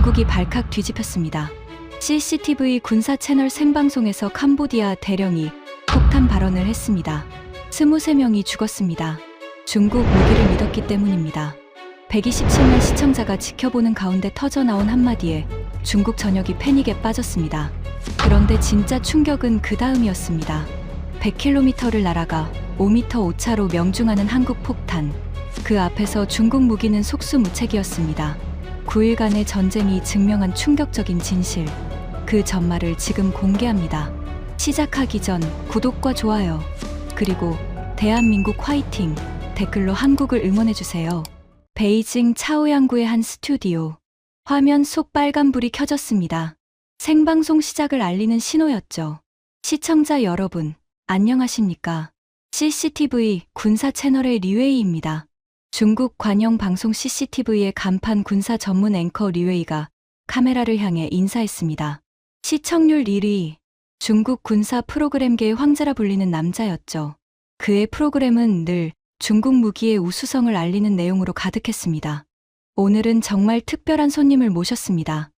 중국이 발칵 뒤집혔습니다. CCTV 군사 채널 생방송에서 캄보디아 대령이 폭탄 발언을 했습니다. 23명이 죽었습니다. 중국 무기를 믿었기 때문입니다. 127만 시청자가 지켜보는 가운데 터져나온 한마디에 중국 전역이 패닉에 빠졌습니다. 그런데 진짜 충격은 그 다음이었습니다. 100km를 날아가 5m 오차로 명중하는 한국 폭탄. 그 앞에서 중국 무기는 속수무책이었습니다. 9일간의 전쟁이 증명한 충격적인 진실. 그 전말을 지금 공개합니다. 시작하기 전 구독과 좋아요, 그리고 대한민국 화이팅 댓글로 한국을 응원해주세요. 베이징 차오양구의 한 스튜디오. 화면 속 빨간불이 켜졌습니다. 생방송 시작을 알리는 신호였죠. 시청자 여러분, 안녕하십니까? CCTV 군사 채널의 리웨이입니다. 중국 관영 방송 CCTV의 간판 군사 전문 앵커 리웨이가 카메라를 향해 인사했습니다. 시청률 1위, 중국 군사 프로그램계의 황제라 불리는 남자였죠. 그의 프로그램은 늘 중국 무기의 우수성을 알리는 내용으로 가득했습니다. 오늘은 정말 특별한 손님을 모셨습니다.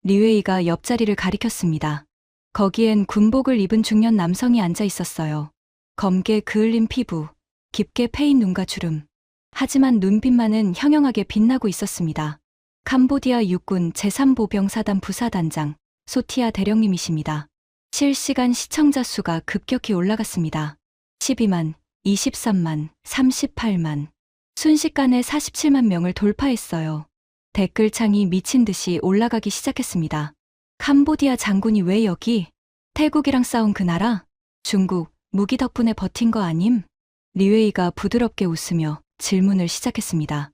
리웨이가 옆자리를 가리켰습니다. 거기엔 군복을 입은 중년 남성이 앉아 있었어요. 검게 그을린 피부, 깊게 패인 눈과 주름. 하지만 눈빛만은 형형하게 빛나고 있었습니다. 캄보디아 육군 제3보병사단 부사단장 소티아 대령님이십니다. 실시간 시청자 수가 급격히 올라갔습니다. 12만, 23만, 38만. 순식간에 47만 명을 돌파했어요. 댓글창이 미친 듯이 올라가기 시작했습니다. 캄보디아 장군이 왜 여기? 태국이랑 싸운 그 나라? 중국, 무기 덕분에 버틴 거 아님? 리웨이가 부드럽게 웃으며 질문을 시작했습니다.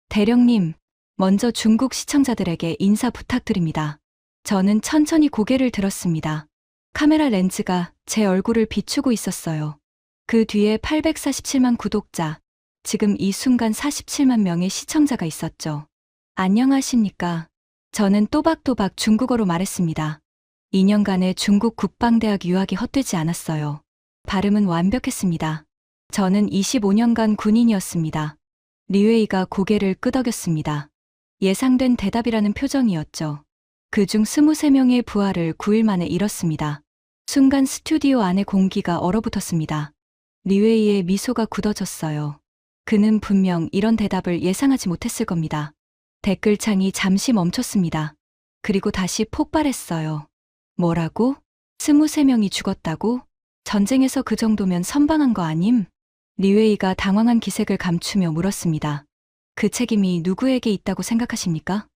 대령님, 먼저 중국 시청자들에게 인사 부탁드립니다. 저는 천천히 고개를 들었습니다. 카메라 렌즈가 제 얼굴을 비추고 있었어요. 그 뒤에 847만 구독자, 지금 이 순간 47만 명의 시청자가 있었죠. 안녕하십니까? 저는 또박또박 중국어로 말했습니다. 2년간의 중국 국방대학 유학이 헛되지 않았어요. 발음은 완벽했습니다. 저는 25년간 군인이었습니다. 리웨이가 고개를 끄덕였습니다. 예상된 대답이라는 표정이었죠. 그중 23명의 부하를 9일 만에 잃었습니다. 순간 스튜디오 안의 공기가 얼어붙었습니다. 리웨이의 미소가 굳어졌어요. 그는 분명 이런 대답을 예상하지 못했을 겁니다. 댓글창이 잠시 멈췄습니다. 그리고 다시 폭발했어요. 뭐라고? 23명이 죽었다고? 전쟁에서 그 정도면 선방한 거 아님? 리웨이가 당황한 기색을 감추며 물었습니다. 그 책임이 누구에게 있다고 생각하십니까?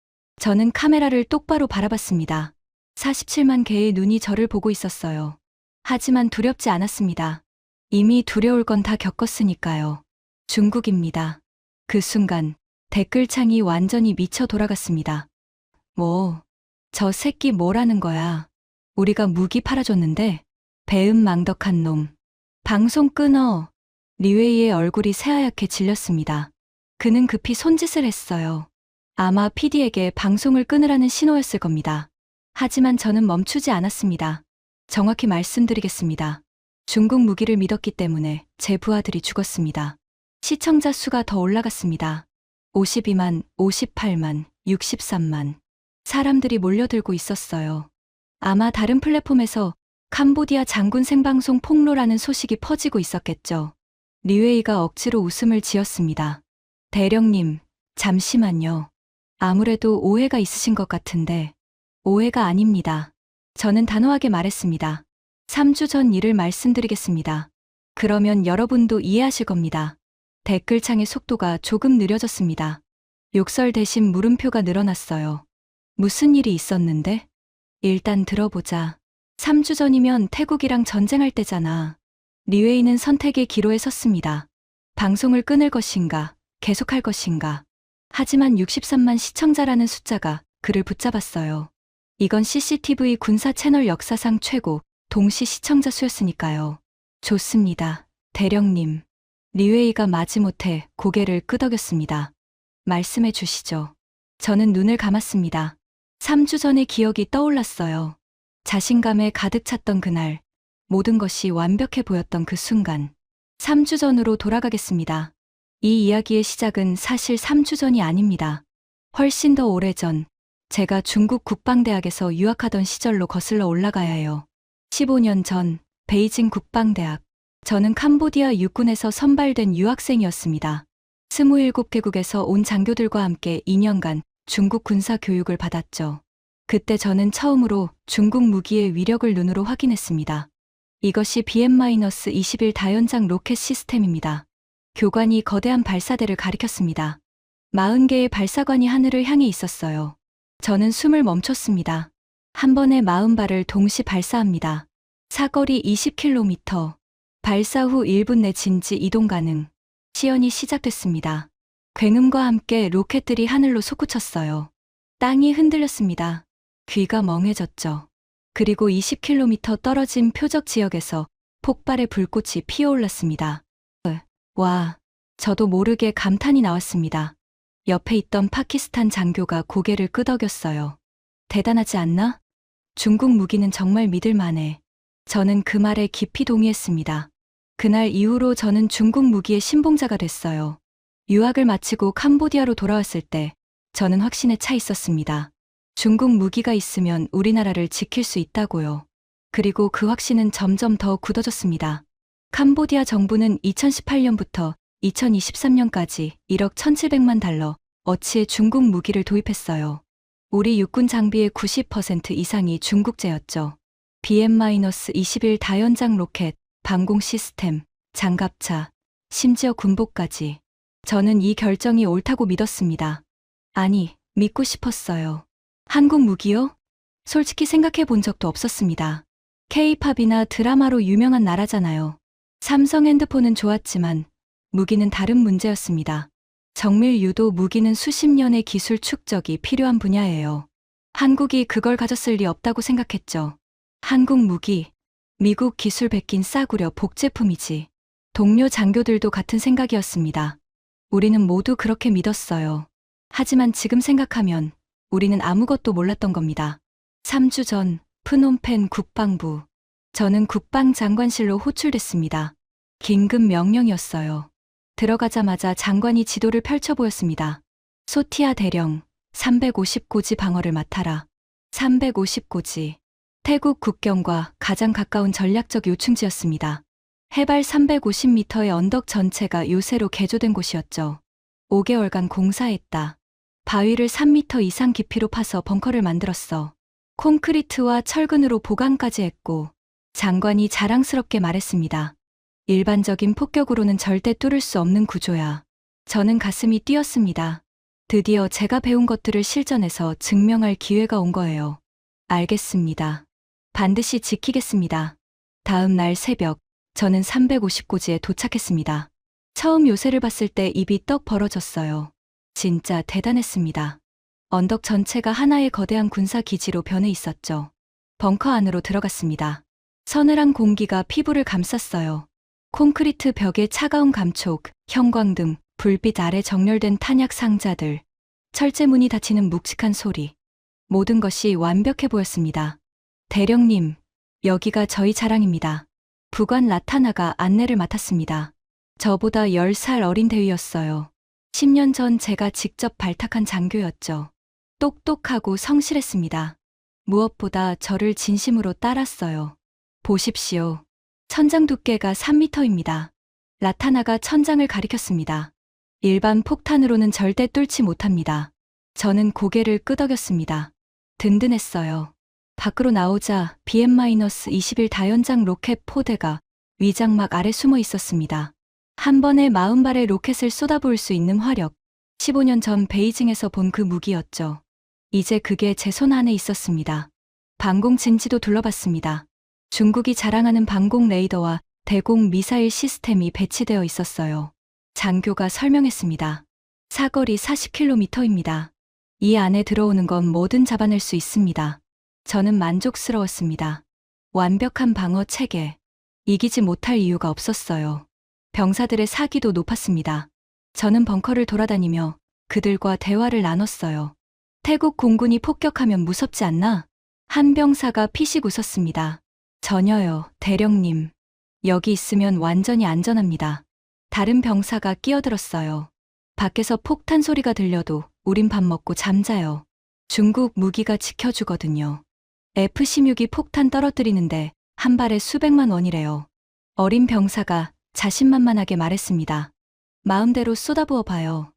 저는 카메라를 똑바로 바라봤습니다. 47만 개의 눈이 저를 보고 있었어요. 하지만 두렵지 않았습니다. 이미 두려울 건 다 겪었으니까요. 중국입니다. 그 순간 댓글창이 완전히 미쳐 돌아갔습니다. 뭐, 저 새끼 뭐라는 거야. 우리가 무기 팔아줬는데 배은망덕한 놈. 방송 끊어. 리웨이의 얼굴이 새하얗게 질렸습니다. 그는 급히 손짓을 했어요. 아마 PD에게 방송을 끊으라는 신호였을 겁니다. 하지만 저는 멈추지 않았습니다. 정확히 말씀드리겠습니다. 중국 무기를 믿었기 때문에 제 부하들이 죽었습니다. 시청자 수가 더 올라갔습니다. 52만, 58만, 63만. 사람들이 몰려들고 있었어요. 아마 다른 플랫폼에서 캄보디아 장군 생방송 폭로라는 소식이 퍼지고 있었겠죠. 리웨이가 억지로 웃음을 지었습니다. 대령님, 잠시만요. 아무래도 오해가 있으신 것 같은데. 오해가 아닙니다. 저는 단호하게 말했습니다. 3주 전 일을 말씀드리겠습니다. 그러면 여러분도 이해하실 겁니다. 댓글창의 속도가 조금 느려졌습니다. 욕설 대신 물음표가 늘어났어요. 무슨 일이 있었는데? 일단 들어보자. 3주 전이면 태국이랑 전쟁할 때잖아. 리웨이는 선택의 기로에 섰습니다. 방송을 끊을 것인가, 계속할 것인가. 하지만 63만 시청자라는 숫자가 그를 붙잡았어요. 이건 CCTV 군사 채널 역사상 최고 동시 시청자 수였으니까요. 좋습니다. 대령님. 리웨이가 마지못해 고개를 끄덕였습니다. 말씀해 주시죠. 저는 눈을 감았습니다. 3주 전의 기억이 떠올랐어요. 자신감에 가득 찼던 그날, 모든 것이 완벽해 보였던 그 순간. 3주 전으로 돌아가겠습니다. 이 이야기의 시작은 사실 3주 전이 아닙니다. 훨씬 더 오래전, 제가 중국 국방대학에서 유학하던 시절로 거슬러 올라가야 해요. 15년 전 베이징 국방대학. 저는 캄보디아 육군에서 선발된 유학생이었습니다. 27개국에서 온 장교들과 함께 2년간 중국 군사 교육을 받았죠. 그때 저는 처음으로 중국 무기의 위력을 눈으로 확인했습니다. 이것이 BM-21 다연장 로켓 시스템입니다. 교관이 거대한 발사대를 가리켰습니다. 40개의 발사관이 하늘을 향해 있었어요. 저는 숨을 멈췄습니다. 한 번에 40발을 동시 발사합니다. 사거리 20km. 발사 후 1분 내 진지 이동 가능. 시연이 시작됐습니다. 굉음과 함께 로켓들이 하늘로 솟구쳤어요. 땅이 흔들렸습니다. 귀가 멍해졌죠. 그리고 20km 떨어진 표적 지역에서 폭발의 불꽃이 피어올랐습니다. 와, 저도 모르게 감탄이 나왔습니다. 옆에 있던 파키스탄 장교가 고개를 끄덕였어요. 대단하지 않나? 중국 무기는 정말 믿을만해. 저는 그 말에 깊이 동의했습니다. 그날 이후로 저는 중국 무기의 신봉자가 됐어요. 유학을 마치고 캄보디아로 돌아왔을 때 저는 확신에 차 있었습니다. 중국 무기가 있으면 우리나라를 지킬 수 있다고요. 그리고 그 확신은 점점 더 굳어졌습니다. 캄보디아 정부는 2018년부터 2023년까지 1억 1,700만 달러 어치의 중국 무기를 도입했어요. 우리 육군 장비의 90% 이상이 중국제였죠. BM-21 다연장 로켓, 방공 시스템, 장갑차, 심지어 군복까지. 저는 이 결정이 옳다고 믿었습니다. 아니, 믿고 싶었어요. 한국 무기요? 솔직히 생각해 본 적도 없었습니다. K-팝이나 드라마로 유명한 나라잖아요. 삼성 핸드폰은 좋았지만 무기는 다른 문제였습니다. 정밀 유도 무기는 수십 년의 기술 축적이 필요한 분야예요. 한국이 그걸 가졌을 리 없다고 생각했죠. 한국 무기, 미국 기술 베낀 싸구려 복제품이지. 동료 장교들도 같은 생각이었습니다. 우리는 모두 그렇게 믿었어요. 하지만 지금 생각하면 우리는 아무것도 몰랐던 겁니다. 3주 전 프놈펜 국방부. 저는 국방장관실로 호출됐습니다. 긴급 명령이었어요. 들어가자마자 장관이 지도를 펼쳐 보였습니다. 소티아 대령, 350고지 방어를 맡아라. 350고지. 태국 국경과 가장 가까운 전략적 요충지였습니다. 해발 350m의 언덕 전체가 요새로 개조된 곳이었죠. 5개월간 공사했다. 바위를 3m 이상 깊이로 파서 벙커를 만들었어. 콘크리트와 철근으로 보강까지 했고, 장관이 자랑스럽게 말했습니다. 일반적인 폭격으로는 절대 뚫을 수 없는 구조야. 저는 가슴이 뛰었습니다. 드디어 제가 배운 것들을 실전에서 증명할 기회가 온 거예요. 알겠습니다. 반드시 지키겠습니다. 다음 날 새벽, 저는 350고지에 도착했습니다. 처음 요새를 봤을 때 입이 떡 벌어졌어요. 진짜 대단했습니다. 언덕 전체가 하나의 거대한 군사 기지로 변해 있었죠. 벙커 안으로 들어갔습니다. 서늘한 공기가 피부를 감쌌어요. 콘크리트 벽에 차가운 감촉, 형광등, 불빛 아래 정렬된 탄약 상자들, 철제문이 닫히는 묵직한 소리. 모든 것이 완벽해 보였습니다. 대령님, 여기가 저희 자랑입니다. 부관 라타나가 안내를 맡았습니다. 저보다 10살 어린 대위였어요. 10년 전 제가 직접 발탁한 장교였죠. 똑똑하고 성실했습니다. 무엇보다 저를 진심으로 따랐어요. 보십시오. 천장 두께가 3m입니다. 라타나가 천장을 가리켰습니다. 일반 폭탄으로는 절대 뚫지 못합니다. 저는 고개를 끄덕였습니다. 든든했어요. 밖으로 나오자 BM-21 다연장 로켓 포대가 위장막 아래 숨어 있었습니다. 한 번에 40발의 로켓을 쏟아부을 수 있는 화력. 15년 전 베이징에서 본 그 무기였죠. 이제 그게 제 손 안에 있었습니다. 방공 진지도 둘러봤습니다. 중국이 자랑하는 방공 레이더와 대공 미사일 시스템이 배치되어 있었어요. 장교가 설명했습니다. 사거리 40km입니다. 이 안에 들어오는 건 뭐든 잡아낼 수 있습니다. 저는 만족스러웠습니다. 완벽한 방어 체계. 이기지 못할 이유가 없었어요. 병사들의 사기도 높았습니다. 저는 벙커를 돌아다니며 그들과 대화를 나눴어요. 태국 공군이 폭격하면 무섭지 않나? 한 병사가 피식 웃었습니다. 전혀요, 대령님. 여기 있으면 완전히 안전합니다. 다른 병사가 끼어들었어요. 밖에서 폭탄 소리가 들려도 우린 밥 먹고 잠자요. 중국 무기가 지켜주거든요. F-16이 폭탄 떨어뜨리는데 한 발에 수백만 원이래요. 어린 병사가 자신만만하게 말했습니다. 마음대로 쏟아부어 봐요.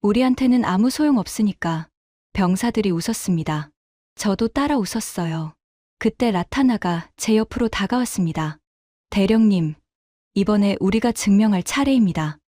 우리한테는 아무 소용 없으니까. 병사들이 웃었습니다. 저도 따라 웃었어요. 그때 라타나가 제 옆으로 다가왔습니다. 대령님, 이번에 우리가 증명할 차례입니다.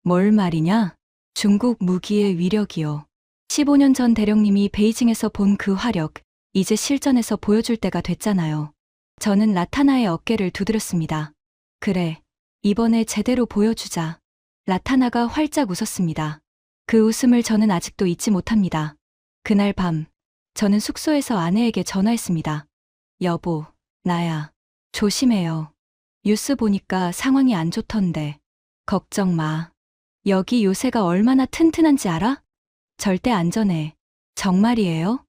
뭘 말이냐? 중국 무기의 위력이요. 15년 전 대령님이 베이징에서 본 그 화력, 이제 실전에서 보여줄 때가 됐잖아요. 저는 라타나의 어깨를 두드렸습니다. 그래, 이번에 제대로 보여주자. 라타나가 활짝 웃었습니다. 그 웃음을 저는 아직도 잊지 못합니다. 그날 밤, 저는 숙소에서 아내에게 전화했습니다. 여보, 나야. 조심해요. 뉴스 보니까 상황이 안 좋던데. 걱정 마. 여기 요새가 얼마나 튼튼한지 알아? 절대 안전해. 정말이에요?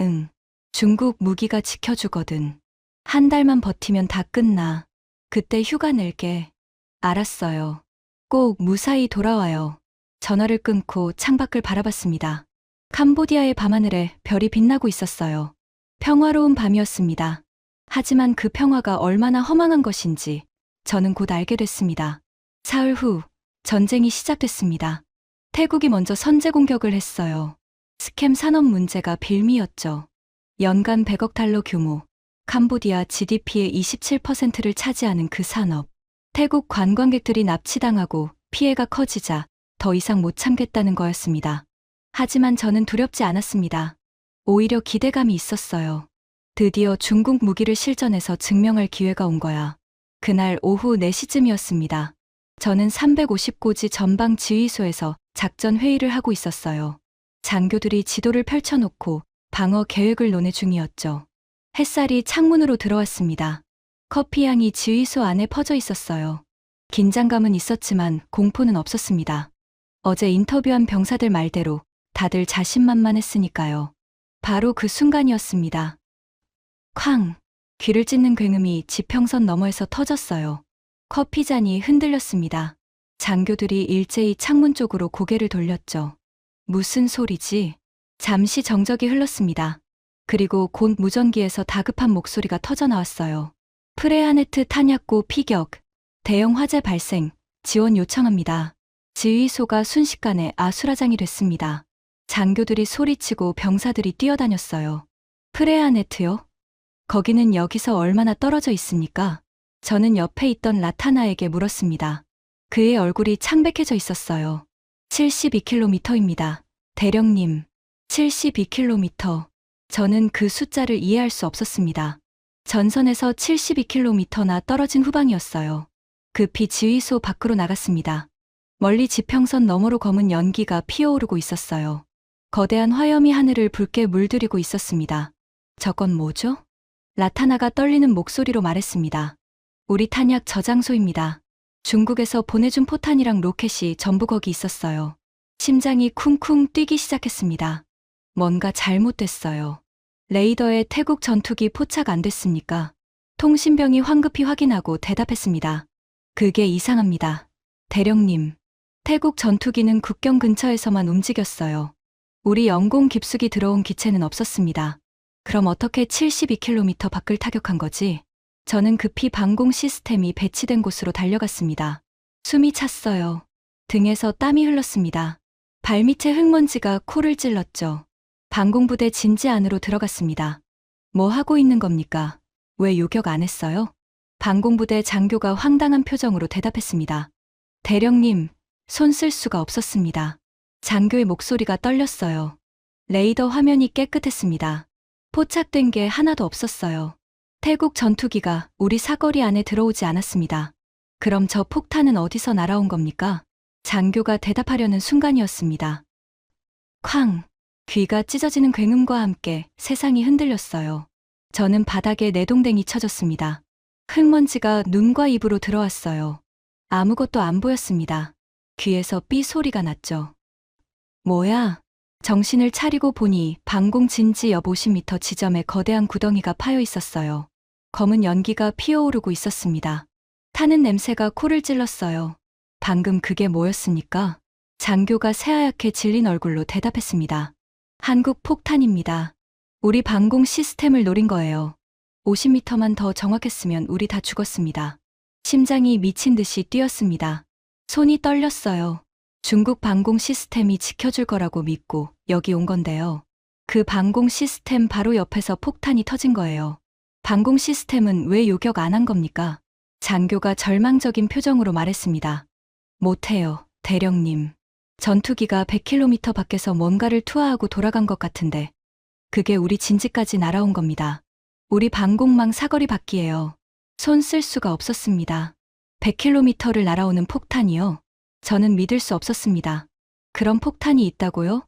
응. 중국 무기가 지켜주거든. 한 달만 버티면 다 끝나. 그때 휴가 낼게. 알았어요. 꼭 무사히 돌아와요. 전화를 끊고 창밖을 바라봤습니다. 캄보디아의 밤하늘에 별이 빛나고 있었어요. 평화로운 밤이었습니다. 하지만 그 평화가 얼마나 허망한 것인지 저는 곧 알게 됐습니다. 사흘 후 전쟁이 시작됐습니다. 태국이 먼저 선제 공격을 했어요. 스캠 산업 문제가 빌미였죠. 연간 100억 달러 규모, 캄보디아 GDP의 27%를 차지하는 그 산업. 태국 관광객들이 납치당하고 피해가 커지자 더 이상 못 참겠다는 거였습니다. 하지만 저는 두렵지 않았습니다. 오히려 기대감이 있었어요. 드디어 중국 무기를 실전에서 증명할 기회가 온 거야. 그날 오후 4시쯤이었습니다. 저는 350고지 전방 지휘소에서 작전 회의를 하고 있었어요. 장교들이 지도를 펼쳐놓고 방어 계획을 논의 중이었죠. 햇살이 창문으로 들어왔습니다. 커피향이 지휘소 안에 퍼져 있었어요. 긴장감은 있었지만 공포는 없었습니다. 어제 인터뷰한 병사들 말대로 다들 자신만만했으니까요. 바로 그 순간이었습니다. 쾅! 귀를 찢는 굉음이 지평선 너머에서 터졌어요. 커피잔이 흔들렸습니다. 장교들이 일제히 창문 쪽으로 고개를 돌렸죠. 무슨 소리지? 잠시 정적이 흘렀습니다. 그리고 곧 무전기에서 다급한 목소리가 터져나왔어요. 프레하네트 탄약고 피격, 대형 화재 발생, 지원 요청합니다. 지휘소가 순식간에 아수라장이 됐습니다. 장교들이 소리치고 병사들이 뛰어다녔어요. 프레하네트요? 거기는 여기서 얼마나 떨어져 있습니까? 저는 옆에 있던 라타나에게 물었습니다. 그의 얼굴이 창백해져 있었어요. 72km입니다. 대령님, 72km. 저는 그 숫자를 이해할 수 없었습니다. 전선에서 72km나 떨어진 후방이었어요. 급히 지휘소 밖으로 나갔습니다. 멀리 지평선 너머로 검은 연기가 피어오르고 있었어요. 거대한 화염이 하늘을 붉게 물들이고 있었습니다. 저건 뭐죠? 라타나가 떨리는 목소리로 말했습니다. 우리 탄약 저장소입니다. 중국에서 보내준 포탄이랑 로켓이 전부 거기 있었어요. 심장이 쿵쿵 뛰기 시작했습니다. 뭔가 잘못됐어요. 레이더에 태국 전투기 포착 안 됐습니까? 통신병이 황급히 확인하고 대답했습니다. 그게 이상합니다. 대령님, 태국 전투기는 국경 근처에서만 움직였어요. 우리 영공 깊숙이 들어온 기체는 없었습니다. 그럼 어떻게 72km 밖을 타격한 거지? 저는 급히 방공 시스템이 배치된 곳으로 달려갔습니다. 숨이 찼어요. 등에서 땀이 흘렀습니다. 발밑에 흙먼지가 코를 찔렀죠. 방공부대 진지 안으로 들어갔습니다. 뭐 하고 있는 겁니까? 왜 요격 안 했어요? 방공부대 장교가 황당한 표정으로 대답했습니다. 대령님, 손 쓸 수가 없었습니다. 장교의 목소리가 떨렸어요. 레이더 화면이 깨끗했습니다. 포착된 게 하나도 없었어요. 태국 전투기가 우리 사거리 안에 들어오지 않았습니다. 그럼 저 폭탄은 어디서 날아온 겁니까? 장교가 대답하려는 순간이었습니다. 쾅! 귀가 찢어지는 굉음과 함께 세상이 흔들렸어요. 저는 바닥에 내동댕이 쳐졌습니다. 흙먼지가 눈과 입으로 들어왔어요. 아무것도 안 보였습니다. 귀에서 삐 소리가 났죠. 뭐야? 정신을 차리고 보니 방공 진지 옆 50m 지점에 거대한 구덩이가 파여 있었어요. 검은 연기가 피어오르고 있었습니다. 타는 냄새가 코를 찔렀어요. 방금 그게 뭐였습니까? 장교가 새하얗게 질린 얼굴로 대답했습니다. 한국 폭탄입니다. 우리 방공 시스템을 노린 거예요. 50m만 더 정확했으면 우리 다 죽었습니다. 심장이 미친 듯이 뛰었습니다. 손이 떨렸어요. 중국 방공 시스템이 지켜줄 거라고 믿고 여기 온 건데요. 그 방공 시스템 바로 옆에서 폭탄이 터진 거예요. 방공 시스템은 왜 요격 안 한 겁니까? 장교가 절망적인 표정으로 말했습니다. 못해요, 대령님. 전투기가 100km 밖에서 뭔가를 투하하고 돌아간 것 같은데 그게 우리 진지까지 날아온 겁니다. 우리 방공망 사거리 밖이에요. 손 쓸 수가 없었습니다. 100km를 날아오는 폭탄이요? 저는 믿을 수 없었습니다. 그런 폭탄이 있다고요?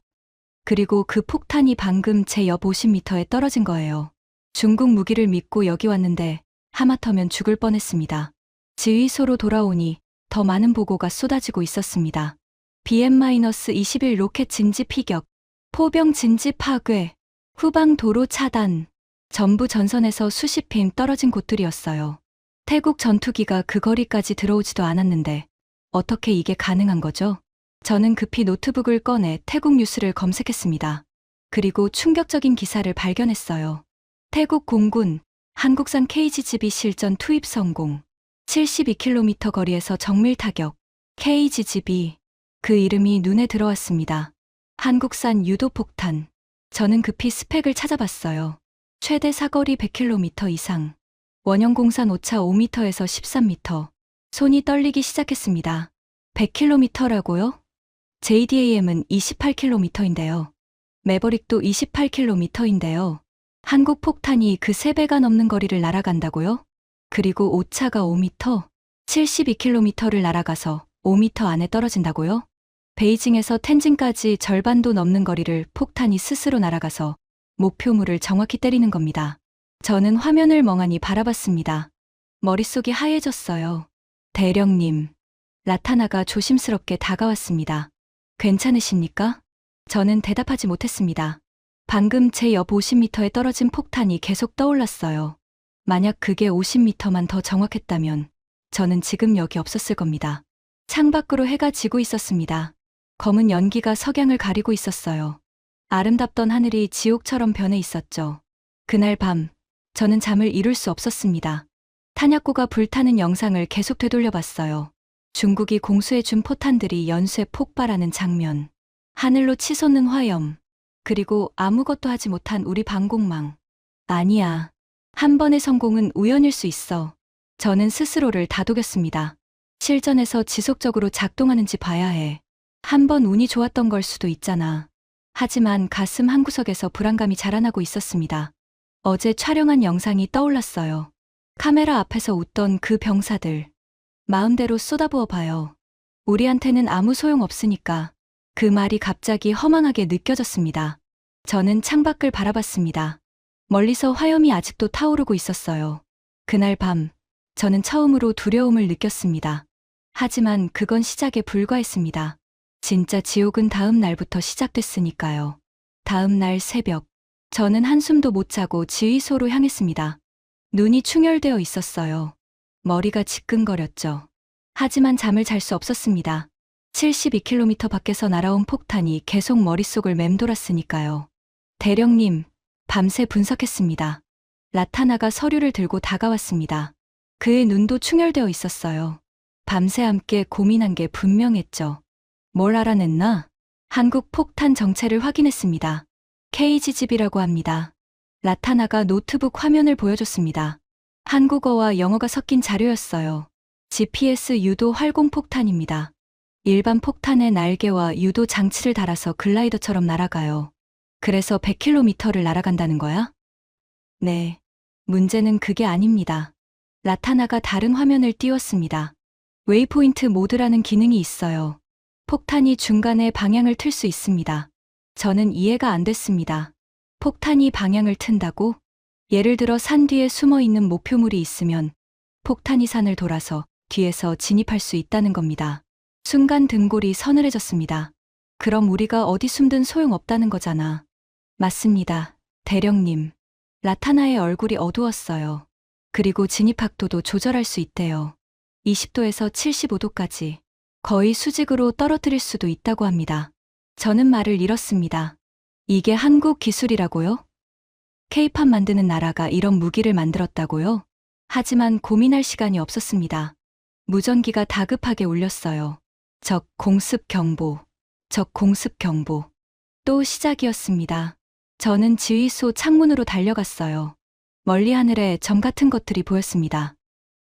그리고 그 폭탄이 방금 제 옆 50m에 떨어진 거예요. 중국 무기를 믿고 여기 왔는데 하마터면 죽을 뻔했습니다. 지휘소로 돌아오니 더 많은 보고가 쏟아지고 있었습니다. BM-21 로켓 진지 피격, 포병 진지 파괴, 후방 도로 차단, 전부 전선에서 수십 힨 떨어진 곳들이었어요. 태국 전투기가 그 거리까지 들어오지도 않았는데 어떻게 이게 가능한 거죠? 저는 급히 노트북을 꺼내 태국 뉴스를 검색했습니다. 그리고 충격적인 기사를 발견했어요. 태국 공군, 한국산 KGB 실전 투입 성공, 72km 거리에서 정밀 타격, KGB. 그 이름이 눈에 들어왔습니다. 한국산 유도폭탄. 저는 급히 스펙을 찾아봤어요. 최대 사거리 100km 이상. 원형공산 오차 5m에서 13m. 손이 떨리기 시작했습니다. 100km라고요? JDAM은 28km인데요. 매버릭도 28km인데요. 한국 폭탄이 그 3배가 넘는 거리를 날아간다고요? 그리고 오차가 5m, 72km를 날아가서 5m 안에 떨어진다고요? 베이징에서 텐진까지 절반도 넘는 거리를 폭탄이 스스로 날아가서 목표물을 정확히 때리는 겁니다. 저는 화면을 멍하니 바라봤습니다. 머릿속이 하얘졌어요. 대령님. 라타나가 조심스럽게 다가왔습니다. 괜찮으십니까? 저는 대답하지 못했습니다. 방금 제 옆 50m에 떨어진 폭탄이 계속 떠올랐어요. 만약 그게 50m만 더 정확했다면 저는 지금 여기 없었을 겁니다. 창밖으로 해가 지고 있었습니다. 검은 연기가 석양을 가리고 있었어요. 아름답던 하늘이 지옥처럼 변해 있었죠. 그날 밤, 저는 잠을 이룰 수 없었습니다. 탄약고가 불타는 영상을 계속 되돌려봤어요. 중국이 공수해준 포탄들이 연쇄 폭발하는 장면. 하늘로 치솟는 화염. 그리고 아무것도 하지 못한 우리 방공망. 아니야. 한 번의 성공은 우연일 수 있어. 저는 스스로를 다독였습니다. 실전에서 지속적으로 작동하는지 봐야 해. 한 번 운이 좋았던 걸 수도 있잖아. 하지만 가슴 한구석에서 불안감이 자라나고 있었습니다. 어제 촬영한 영상이 떠올랐어요. 카메라 앞에서 웃던 그 병사들. 마음대로 쏟아부어 봐요. 우리한테는 아무 소용 없으니까. 그 말이 갑자기 허망하게 느껴졌습니다. 저는 창밖을 바라봤습니다. 멀리서 화염이 아직도 타오르고 있었어요. 그날 밤, 저는 처음으로 두려움을 느꼈습니다. 하지만 그건 시작에 불과했습니다. 진짜 지옥은 다음 날부터 시작됐으니까요. 다음 날 새벽, 저는 한숨도 못 자고 지휘소로 향했습니다. 눈이 충혈되어 있었어요. 머리가 지끈거렸죠. 하지만 잠을 잘 수 없었습니다. 72km 밖에서 날아온 폭탄이 계속 머릿속을 맴돌았으니까요. 대령님, 밤새 분석했습니다. 라타나가 서류를 들고 다가왔습니다. 그의 눈도 충혈되어 있었어요. 밤새 함께 고민한 게 분명했죠. 뭘 알아냈나? 한국 폭탄 정체를 확인했습니다. KGB라고 합니다. 라타나가 노트북 화면을 보여줬습니다. 한국어와 영어가 섞인 자료였어요. GPS 유도 활공폭탄입니다. 일반 폭탄에 날개와 유도 장치를 달아서 글라이더처럼 날아가요. 그래서 100km를 날아간다는 거야? 네. 문제는 그게 아닙니다. 라타나가 다른 화면을 띄웠습니다. 웨이포인트 모드라는 기능이 있어요. 폭탄이 중간에 방향을 틀 수 있습니다. 저는 이해가 안 됐습니다. 폭탄이 방향을 튼다고? 예를 들어 산 뒤에 숨어 있는 목표물이 있으면 폭탄이 산을 돌아서 뒤에서 진입할 수 있다는 겁니다. 순간 등골이 서늘해졌습니다. 그럼 우리가 어디 숨든 소용없다는 거잖아. 맞습니다. 대령님. 라타나의 얼굴이 어두웠어요. 그리고 진입학도도 조절할 수 있대요. 20도에서 75도까지. 거의 수직으로 떨어뜨릴 수도 있다고 합니다. 저는 말을 잃었습니다. 이게 한국 기술이라고요? 케이팝 만드는 나라가 이런 무기를 만들었다고요? 하지만 고민할 시간이 없었습니다. 무전기가 다급하게 울렸어요. 적 공습 경보. 적 공습 경보. 또 시작이었습니다. 저는 지휘소 창문으로 달려갔어요. 멀리 하늘에 점 같은 것들이 보였습니다.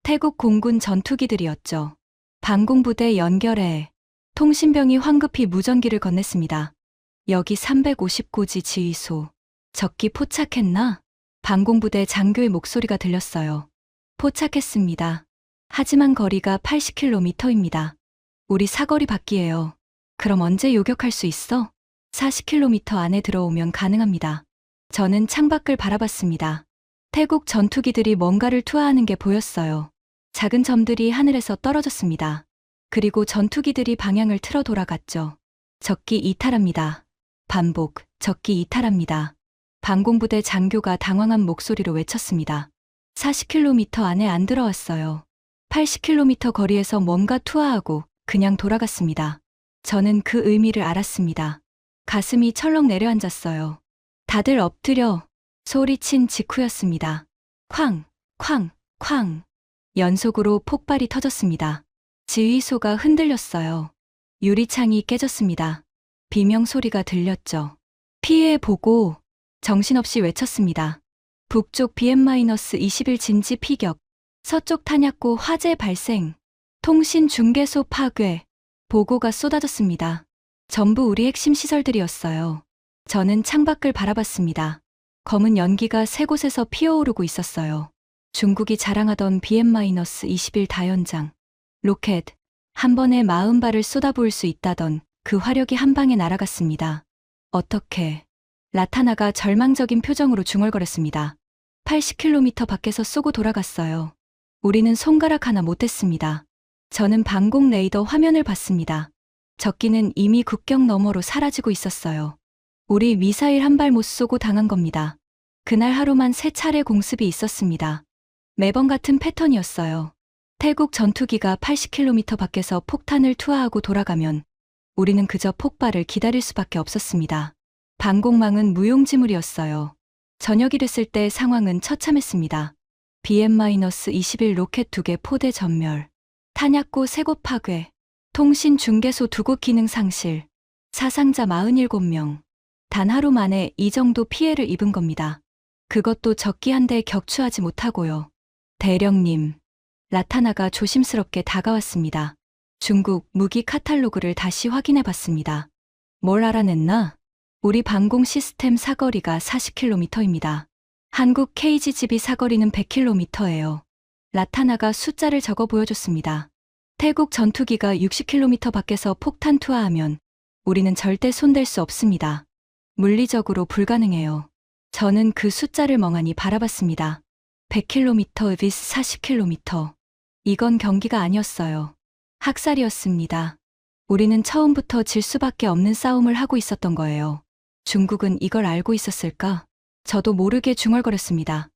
태국 공군 전투기들이었죠. 방공부대 연결해. 통신병이 황급히 무전기를 건넸습니다. 여기 350고지 지휘소. 적기 포착했나? 방공부대 장교의 목소리가 들렸어요. 포착했습니다. 하지만 거리가 80km입니다. 우리 사거리 밖이에요. 그럼 언제 요격할 수 있어? 40km 안에 들어오면 가능합니다. 저는 창밖을 바라봤습니다. 태국 전투기들이 뭔가를 투하하는 게 보였어요. 작은 점들이 하늘에서 떨어졌습니다. 그리고 전투기들이 방향을 틀어 돌아갔죠. 적기 이탈합니다. 반복, 적기 이탈합니다. 방공부대 장교가 당황한 목소리로 외쳤습니다. 40km 안에 안 들어왔어요. 80km 거리에서 뭔가 투하하고 그냥 돌아갔습니다. 저는 그 의미를 알았습니다. 가슴이 철렁 내려앉았어요. 다들 엎드려 소리친 직후였습니다. 쾅, 쾅, 쾅. 연속으로 폭발이 터졌습니다. 지휘소가 흔들렸어요. 유리창이 깨졌습니다. 비명 소리가 들렸죠. 피해 보고 정신없이 외쳤습니다. 북쪽 BM-21 진지 피격, 서쪽 탄약고 화재 발생, 통신 중계소 파괴, 보고가 쏟아졌습니다. 전부 우리 핵심 시설들이었어요. 저는 창밖을 바라봤습니다. 검은 연기가 세 곳에서 피어오르고 있었어요. 중국이 자랑하던 BM-21 다연장, 로켓, 한 번에 40발을 쏟아부을 수 있다던 그 화력이 한 방에 날아갔습니다. 어떻게? 라타나가 절망적인 표정으로 중얼거렸습니다. 80km 밖에서 쏘고 돌아갔어요. 우리는 손가락 하나 못했습니다. 저는 방공 레이더 화면을 봤습니다. 적기는 이미 국경 너머로 사라지고 있었어요. 우리 미사일 한 발 못 쏘고 당한 겁니다. 그날 하루만 3차례 공습이 있었습니다. 매번 같은 패턴이었어요. 태국 전투기가 80km 밖에서 폭탄을 투하하고 돌아가면 우리는 그저 폭발을 기다릴 수밖에 없었습니다. 방공망은 무용지물이었어요. 저녁이 됐을 때 상황은 처참했습니다. BM-21 로켓 2개 포대 전멸, 탄약고 3곳 파괴, 통신 중계소 2곳 기능 상실, 사상자 47명. 단 하루 만에 이 정도 피해를 입은 겁니다. 그것도 적기 한 대 격추하지 못하고요. 대령님, 라타나가 조심스럽게 다가왔습니다. 중국 무기 카탈로그를 다시 확인해 봤습니다. 뭘 알아냈나? 우리 방공 시스템 사거리가 40km입니다. 한국 KGB 사거리는 100km예요. 라타나가 숫자를 적어 보여줬습니다. 태국 전투기가 60km 밖에서 폭탄 투하하면 우리는 절대 손댈 수 없습니다. 물리적으로 불가능해요. 저는 그 숫자를 멍하니 바라봤습니다. 100km vs 40km. 이건 경기가 아니었어요. 학살이었습니다. 우리는 처음부터 질 수밖에 없는 싸움을 하고 있었던 거예요. 중국은 이걸 알고 있었을까? 저도 모르게 중얼거렸습니다.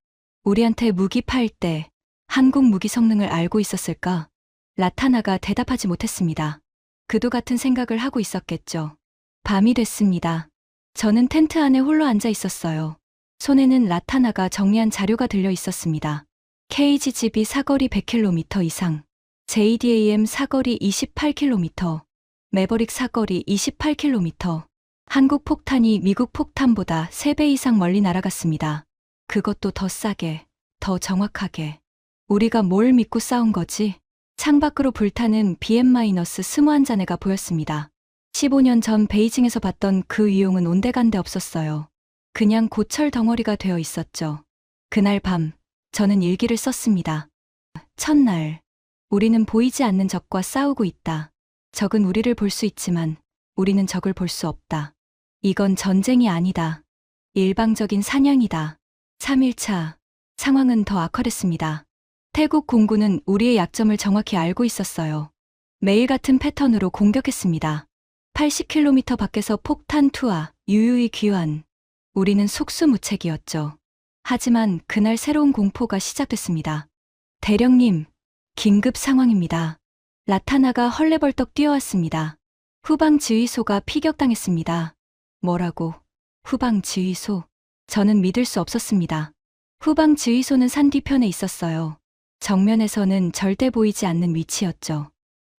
우리한테 무기 팔 때 한국 무기 성능을 알고 있었을까? 라타나가 대답하지 못했습니다. 그도 같은 생각을 하고 있었겠죠. 밤이 됐습니다. 저는 텐트 안에 홀로 앉아 있었어요. 손에는 라타나가 정리한 자료가 들려 있었습니다. KGB 사거리 100km 이상, JDAM 사거리 28km, 매버릭 사거리 28km. 한국 폭탄이 미국 폭탄보다 3배 이상 멀리 날아갔습니다. 그것도 더 싸게, 더 정확하게. 우리가 뭘 믿고 싸운 거지? 창밖으로 불타는 BM-21잔해가 보였습니다. 15년 전 베이징에서 봤던 그 위용은 온데간데 없었어요. 그냥 고철 덩어리가 되어 있었죠. 그날 밤, 저는 일기를 썼습니다. 첫날, 우리는 보이지 않는 적과 싸우고 있다. 적은 우리를 볼 수 있지만 우리는 적을 볼 수 없다. 이건 전쟁이 아니다. 일방적인 사냥이다. 3일차, 상황은 더 악화됐습니다. 태국 공군은 우리의 약점을 정확히 알고 있었어요. 매일 같은 패턴으로 공격했습니다. 80km 밖에서 폭탄 투하, 유유히 귀환. 우리는 속수무책이었죠. 하지만 그날 새로운 공포가 시작됐습니다. 대령님, 긴급 상황입니다. 라타나가 헐레벌떡 뛰어왔습니다. 후방 지휘소가 피격당했습니다. 뭐라고? 후방 지휘소. 저는 믿을 수 없었습니다. 후방 지휘소는 산 뒤편에 있었어요. 정면에서는 절대 보이지 않는 위치였죠.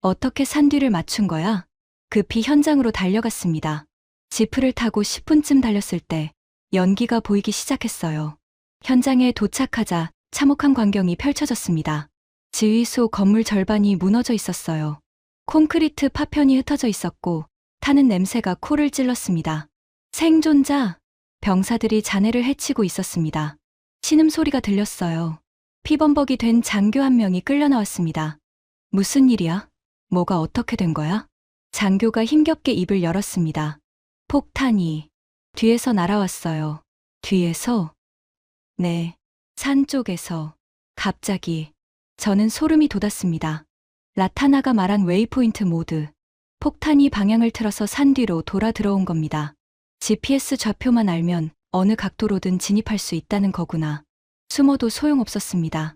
어떻게 산 뒤를 맞춘 거야? 급히 현장으로 달려갔습니다. 지프를 타고 10분쯤 달렸을 때 연기가 보이기 시작했어요. 현장에 도착하자 참혹한 광경이 펼쳐졌습니다. 지휘소 건물 절반이 무너져 있었어요. 콘크리트 파편이 흩어져 있었고 타는 냄새가 코를 찔렀습니다. 생존자! 병사들이 자네를 해치고 있었습니다. 신음소리가 들렸어요. 피범벅이 된 장교 한 명이 끌려 나왔습니다. 무슨 일이야? 뭐가 어떻게 된 거야? 장교가 힘겹게 입을 열었습니다. 폭탄이 뒤에서 날아왔어요. 뒤에서? 네, 산 쪽에서. 갑자기 저는 소름이 돋았습니다. 라타나가 말한 웨이포인트 모드. 폭탄이 방향을 틀어서 산 뒤로 돌아 들어온 겁니다. GPS 좌표만 알면 어느 각도로든 진입할 수 있다는 거구나. 숨어도 소용없었습니다.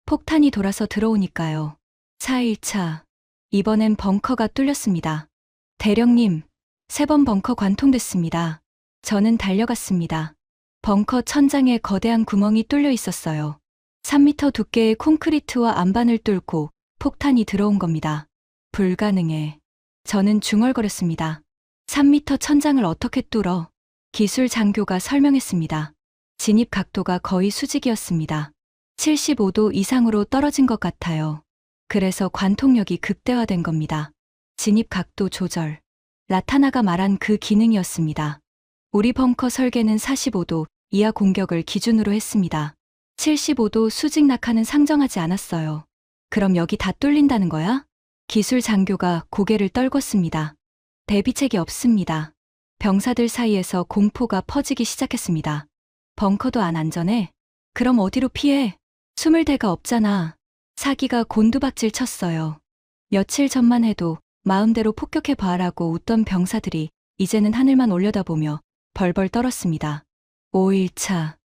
폭탄이 돌아서 들어오니까요. 4일차. 이번엔 벙커가 뚫렸습니다. 대령님, 3번 벙커 관통됐습니다. 저는 달려갔습니다. 벙커 천장에 거대한 구멍이 뚫려 있었어요. 3m 두께의 콘크리트와 안반을 뚫고 폭탄이 들어온 겁니다. 불가능해. 저는 중얼거렸습니다. 3m 천장을 어떻게 뚫어? 기술 장교가 설명했습니다. 진입 각도가 거의 수직이었습니다. 75도 이상으로 떨어진 것 같아요. 그래서 관통력이 극대화된 겁니다. 진입 각도 조절. 라타나가 말한 그 기능이었습니다. 우리 벙커 설계는 45도 이하 공격을 기준으로 했습니다. 75도 수직 낙하는 상정하지 않았어요. 그럼 여기 다 뚫린다는 거야? 기술 장교가 고개를 떨궜습니다. 대비책이 없습니다. 병사들 사이에서 공포가 퍼지기 시작했습니다. 벙커도 안 안전해? 그럼 어디로 피해? 숨을 데가 없잖아. 사기가 곤두박질 쳤어요. 며칠 전만 해도 마음대로 폭격해 봐라고 웃던 병사들이 이제는 하늘만 올려다보며 벌벌 떨었습니다. 5일차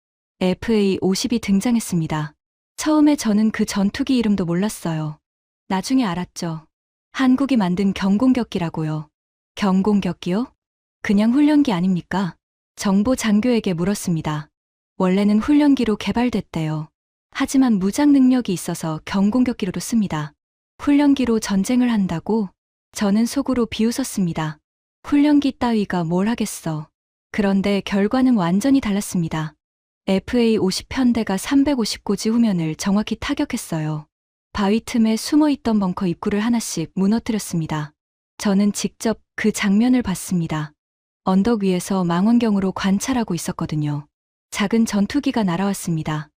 FA-50이 등장했습니다. 처음에 저는 그 전투기 이름도 몰랐어요. 나중에 알았죠. 한국이 만든 경공격기라고요. 경공격기요? 그냥 훈련기 아닙니까? 정보 장교에게 물었습니다. 원래는 훈련기로 개발됐대요. 하지만 무장 능력이 있어서 경공격기로도 씁니다. 훈련기로 전쟁을 한다고? 저는 속으로 비웃었습니다. 훈련기 따위가 뭘 하겠어. 그런데 결과는 완전히 달랐습니다. FA-50 편대가 350고지 후면을 정확히 타격했어요. 바위 틈에 숨어있던 벙커 입구를 하나씩 무너뜨렸습니다. 저는 직접 그 장면을 봤습니다. 언덕 위에서 망원경으로 관찰하고 있었거든요. 작은 전투기가 날아왔습니다.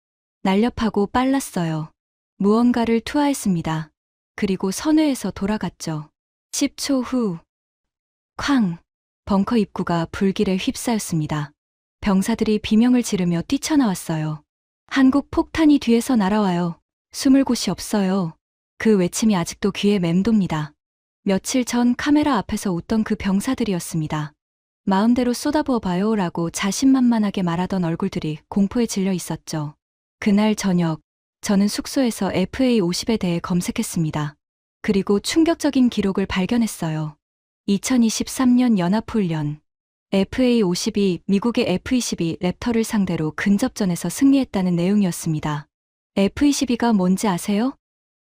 날렵하고 빨랐어요. 무언가를 투하했습니다. 그리고 선회에서 돌아갔죠. 10초 후, 쾅! 벙커 입구가 불길에 휩싸였습니다. 병사들이 비명을 지르며 뛰쳐나왔어요. 한국 폭탄이 뒤에서 날아와요. 숨을 곳이 없어요. 그 외침이 아직도 귀에 맴돕니다. 며칠 전 카메라 앞에서 웃던 그 병사들이었습니다. 마음대로 쏟아부어 봐요라고 자신만만하게 말하던 얼굴들이 공포에 질려 있었죠. 그날 저녁, 저는 숙소에서 FA-50에 대해 검색했습니다. 그리고 충격적인 기록을 발견했어요. 2023년 연합훈련. FA-50이 미국의 F-22 랩터를 상대로 근접전에서 승리했다는 내용이었습니다. F-22가 뭔지 아세요?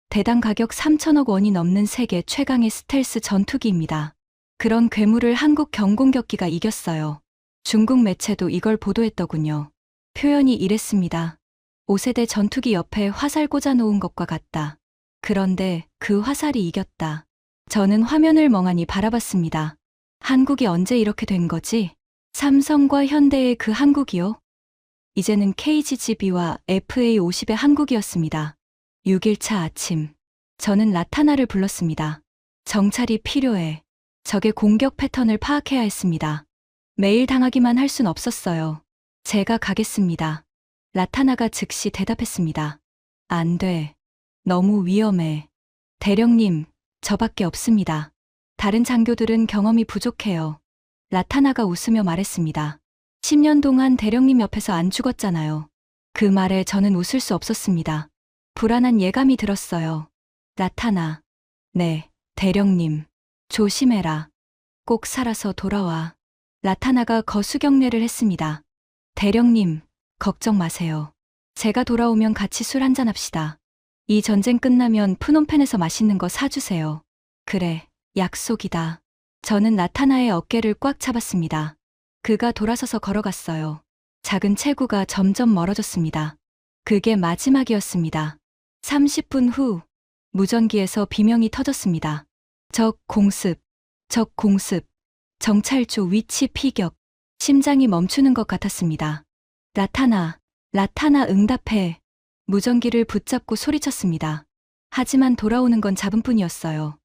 대당 가격 3천억 원이 넘는 세계 최강의 스텔스 전투기입니다. 그런 괴물을 한국 경공격기가 이겼어요. 중국 매체도 이걸 보도했더군요. 표현이 이랬습니다. 5세대 전투기 옆에 화살 꽂아놓은 것과 같다. 그런데 그 화살이 이겼다. 저는 화면을 멍하니 바라봤습니다. 한국이 언제 이렇게 된 거지? 삼성과 현대의 그 한국이요? 이제는 KGGB와 FA-50의 한국이었습니다. 6일차 아침, 저는 라타나를 불렀습니다. 정찰이 필요해. 적의 공격 패턴을 파악해야 했습니다. 매일 당하기만 할 순 없었어요. 제가 가겠습니다. 라타나가 즉시 대답했습니다. 안 돼. 너무 위험해. 대령님, 저밖에 없습니다. 다른 장교들은 경험이 부족해요. 라타나가 웃으며 말했습니다. 10년 동안 대령님 옆에서 안 죽었잖아요. 그 말에 저는 웃을 수 없었습니다. 불안한 예감이 들었어요. 라타나. 네, 대령님. 조심해라. 꼭 살아서 돌아와. 라타나가 거수경례를 했습니다. 대령님, 걱정 마세요. 제가 돌아오면 같이 술 한잔 합시다. 이 전쟁 끝나면 프놈펜에서 맛있는 거 사주세요. 그래, 약속이다. 저는 라타나의 어깨를 꽉 잡았습니다. 그가 돌아서서 걸어갔어요. 작은 체구가 점점 멀어졌습니다. 그게 마지막이었습니다. 30분 후, 무전기에서 비명이 터졌습니다. 적 공습, 적 공습, 정찰조 위치 피격. 심장이 멈추는 것 같았습니다. 라타나, 라타나 응답해. 무전기를 붙잡고 소리쳤습니다. 하지만 돌아오는 건 잡음뿐이었어요.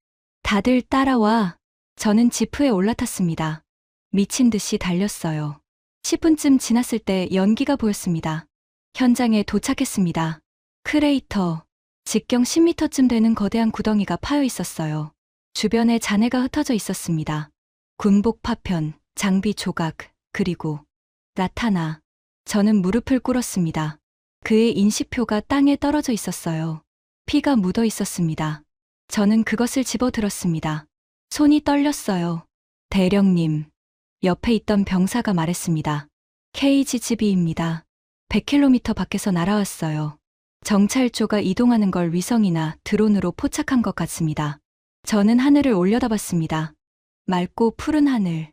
다들 따라와. 저는 지프에 올라탔습니다. 미친 듯이 달렸어요. 10분쯤 지났을 때 연기가 보였습니다. 현장에 도착했습니다. 크레이터, 직경 10m쯤 되는 거대한 구덩이가 파여 있었어요. 주변에 잔해가 흩어져 있었습니다. 군복 파편, 장비 조각, 그리고 라타나. 저는 무릎을 꿇었습니다. 그의 인식표가 땅에 떨어져 있었어요. 피가 묻어 있었습니다. 저는 그것을 집어들었습니다. 손이 떨렸어요. 대령님. 옆에 있던 병사가 말했습니다. KGB입니다. 100km 밖에서 날아왔어요. 정찰조가 이동하는 걸 위성이나 드론으로 포착한 것 같습니다. 저는 하늘을 올려다봤습니다. 맑고 푸른 하늘.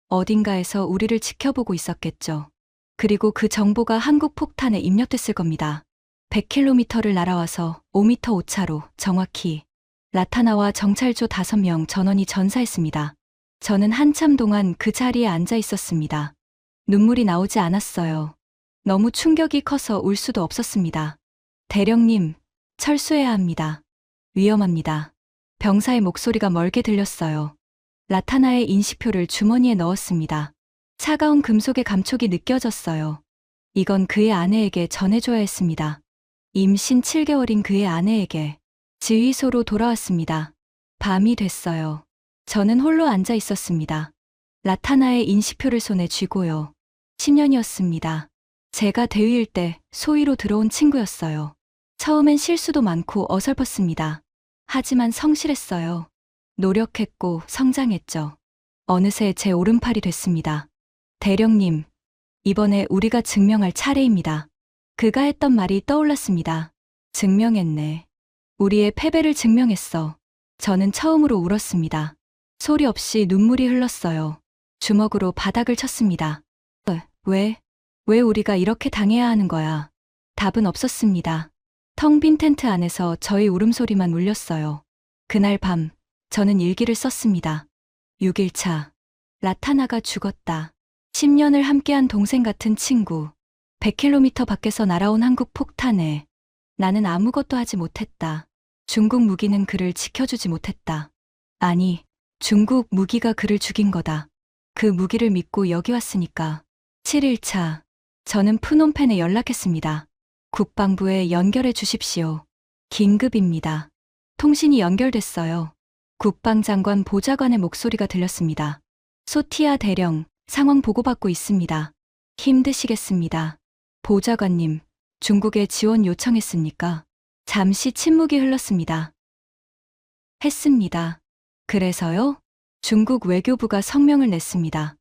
어딘가에서 우리를 지켜보고 있었겠죠. 그리고 그 정보가 한국 폭탄에 입력됐을 겁니다. 100km를 날아와서 5m 오차로 정확히 라타나와 정찰조 5명 전원이 전사했습니다. 저는 한참 동안 그 자리에 앉아 있었습니다. 눈물이 나오지 않았어요. 너무 충격이 커서 울 수도 없었습니다. 대령님, 철수해야 합니다. 위험합니다. 병사의 목소리가 멀게 들렸어요. 라타나의 인식표를 주머니에 넣었습니다. 차가운 금속의 감촉이 느껴졌어요. 이건 그의 아내에게 전해줘야 했습니다. 임신 7개월인 그의 아내에게. 지휘소로 돌아왔습니다. 밤이 됐어요. 저는 홀로 앉아 있었습니다. 라타나의 인식표를 손에 쥐고요. 10년이었습니다. 제가 대위일 때 소위로 들어온 친구였어요. 처음엔 실수도 많고 어설펐습니다. 하지만 성실했어요. 노력했고 성장했죠. 어느새 제 오른팔이 됐습니다. 대령님, 이번에 우리가 증명할 차례입니다. 그가 했던 말이 떠올랐습니다. 증명했네. 우리의 패배를 증명했어. 저는 처음으로 울었습니다. 소리 없이 눈물이 흘렀어요. 주먹으로 바닥을 쳤습니다. 왜 우리가 이렇게 당해야 하는 거야? 답은 없었습니다. 텅 빈 텐트 안에서 저희 울음소리만 울렸어요. 그날 밤, 저는 일기를 썼습니다. 6일차. 라타나가 죽었다. 10년을 함께한 동생 같은 친구. 100km 밖에서 날아온 한국 폭탄에 나는 아무것도 하지 못했다. 중국 무기는 그를 지켜주지 못했다. 아니, 중국 무기가 그를 죽인 거다. 그 무기를 믿고 여기 왔으니까. 7일차. 저는 프놈펜에 연락했습니다. 국방부에 연결해 주십시오. 긴급입니다. 통신이 연결됐어요. 국방장관 보좌관의 목소리가 들렸습니다. 소티아 대령, 상황 보고받고 있습니다. 힘드시겠습니다. 보좌관님, 중국에 지원 요청했습니까? 잠시 침묵이 흘렀습니다. 했습니다. 그래서요? 중국 외교부가 성명을 냈습니다.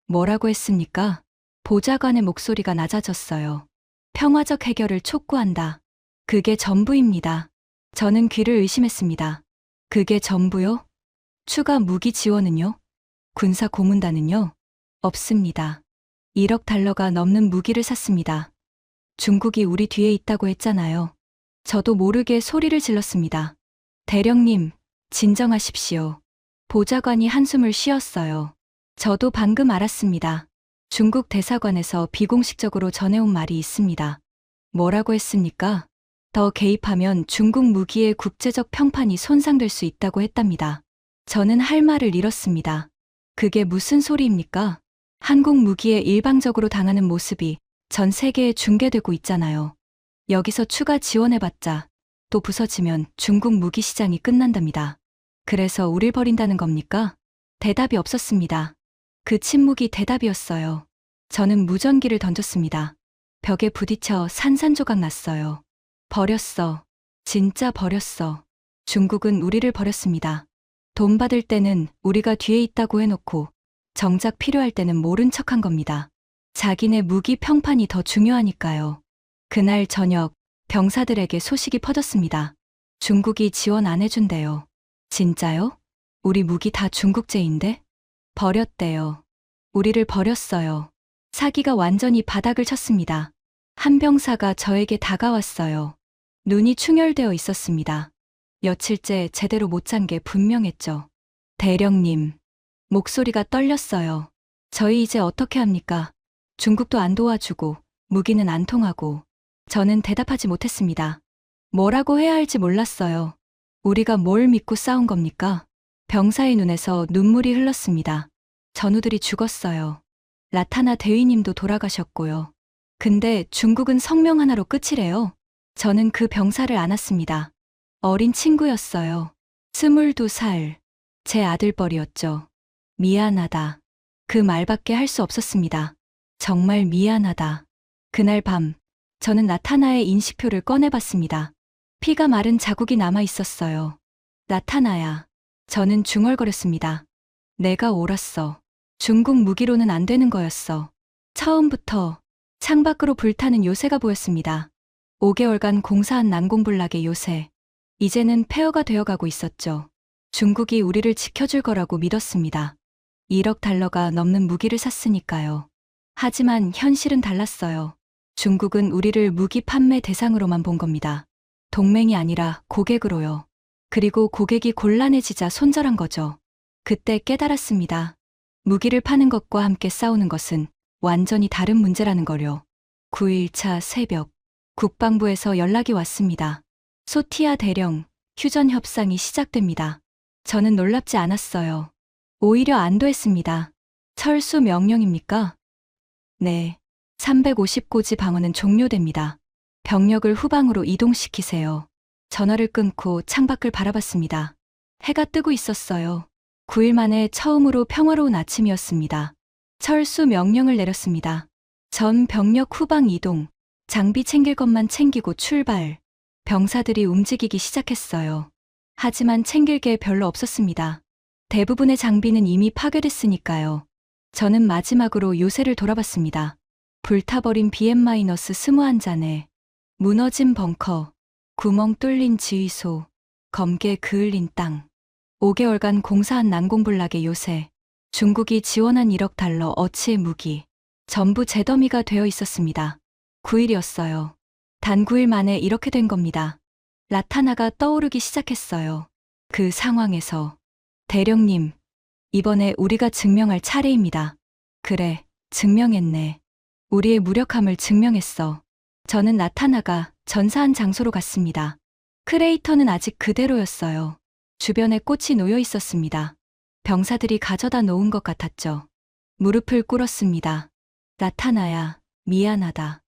뭐라고 했습니까? 보좌관의 목소리가 낮아졌어요. 평화적 해결을 촉구한다. 그게 전부입니다. 저는 귀를 의심했습니다. 그게 전부요? 추가 무기 지원은요? 군사 고문단은요? 없습니다. 1억 달러가 넘는 무기를 샀습니다. 중국이 우리 뒤에 있다고 했잖아요. 저도 모르게 소리를 질렀습니다. 대령님, 진정하십시오. 보좌관이 한숨을 쉬었어요. 저도 방금 알았습니다. 중국 대사관에서 비공식적으로 전해온 말이 있습니다. 뭐라고 했습니까? 더 개입하면 중국 무기의 국제적 평판이 손상될 수 있다고 했답니다. 저는 할 말을 잃었습니다. 그게 무슨 소리입니까? 한국 무기에 일방적으로 당하는 모습이 전 세계에 중계되고 있잖아요. 여기서 추가 지원해봤자 또 부서지면 중국 무기 시장이 끝난답니다. 그래서 우릴 버린다는 겁니까? 대답이 없었습니다. 그 침묵이 대답이었어요. 저는 무전기를 던졌습니다. 벽에 부딪혀 산산조각 났어요. 버렸어. 진짜 버렸어. 중국은 우리를 버렸습니다. 돈 받을 때는 우리가 뒤에 있다고 해놓고 정작 필요할 때는 모른 척한 겁니다. 자기네 무기 평판이 더 중요하니까요. 그날 저녁 병사들에게 소식이 퍼졌습니다. 중국이 지원 안 해준대요. 진짜요? 우리 무기 다 중국제인데? 버렸대요. 우리를 버렸어요. 사기가 완전히 바닥을 쳤습니다. 한 병사가 저에게 다가왔어요. 눈이 충혈되어 있었습니다. 며칠째 제대로 못 잔 게 분명했죠. 대령님. 목소리가 떨렸어요. 저희 이제 어떻게 합니까? 중국도 안 도와주고 무기는 안 통하고. 저는 대답하지 못했습니다. 뭐라고 해야 할지 몰랐어요. 우리가 뭘 믿고 싸운 겁니까? 병사의 눈에서 눈물이 흘렀습니다. 전우들이 죽었어요. 라타나 대위님도 돌아가셨고요. 근데 중국은 성명 하나로 끝이래요. 저는 그 병사를 안았습니다. 어린 친구였어요. 22살. 제 아들뻘이었죠. 미안하다. 그 말밖에 할 수 없었습니다. 정말 미안하다. 그날 밤, 저는 라타나의 인식표를 꺼내봤습니다. 피가 마른 자국이 남아 있었어요. 라타나야. 저는 중얼거렸습니다. 내가 옳았어. 중국 무기로는 안 되는 거였어. 처음부터 창밖으로 불타는 요새가 보였습니다. 5개월간 공사한 난공불락의 요새. 이제는 폐허가 되어가고 있었죠. 중국이 우리를 지켜줄 거라고 믿었습니다. 1억 달러가 넘는 무기를 샀으니까요. 하지만 현실은 달랐어요. 중국은 우리를 무기 판매 대상으로만 본 겁니다. 동맹이 아니라 고객으로요. 그리고 고객이 곤란해지자 손절한 거죠. 그때 깨달았습니다. 무기를 파는 것과 함께 싸우는 것은 완전히 다른 문제라는 거요. 9일차 새벽, 국방부에서 연락이 왔습니다. 소티아 대령, 휴전 협상이 시작됩니다. 저는 놀랍지 않았어요. 오히려 안도했습니다. 철수 명령입니까? 네. 350고지 방어는 종료됩니다. 병력을 후방으로 이동시키세요. 전화를 끊고 창밖을 바라봤습니다. 해가 뜨고 있었어요. 9일 만에 처음으로 평화로운 아침이었습니다. 철수 명령을 내렸습니다. 전 병력 후방 이동, 장비 챙길 것만 챙기고 출발. 병사들이 움직이기 시작했어요. 하지만 챙길 게 별로 없었습니다. 대부분의 장비는 이미 파괴됐으니까요. 저는 마지막으로 요새를 돌아봤습니다. 불타버린 BM-21잔에 무너진 벙커, 구멍 뚫린 지휘소, 검게 그을린 땅. 5개월간 공사한 난공불락의 요새, 중국이 지원한 1억 달러 어치의 무기, 전부 제 더미가 되어 있었습니다. 9일이었어요. 단 9일 만에 이렇게 된 겁니다. 라타나가 떠오르기 시작했어요. 그 상황에서. 대령님, 이번에 우리가 증명할 차례입니다. 그래, 증명했네. 우리의 무력함을 증명했어. 저는 라타나가 전사한 장소로 갔습니다. 크레이터는 아직 그대로였어요. 주변에 꽃이 놓여 있었습니다. 병사들이 가져다 놓은 것 같았죠. 무릎을 꿇었습니다. 라타나야, 미안하다.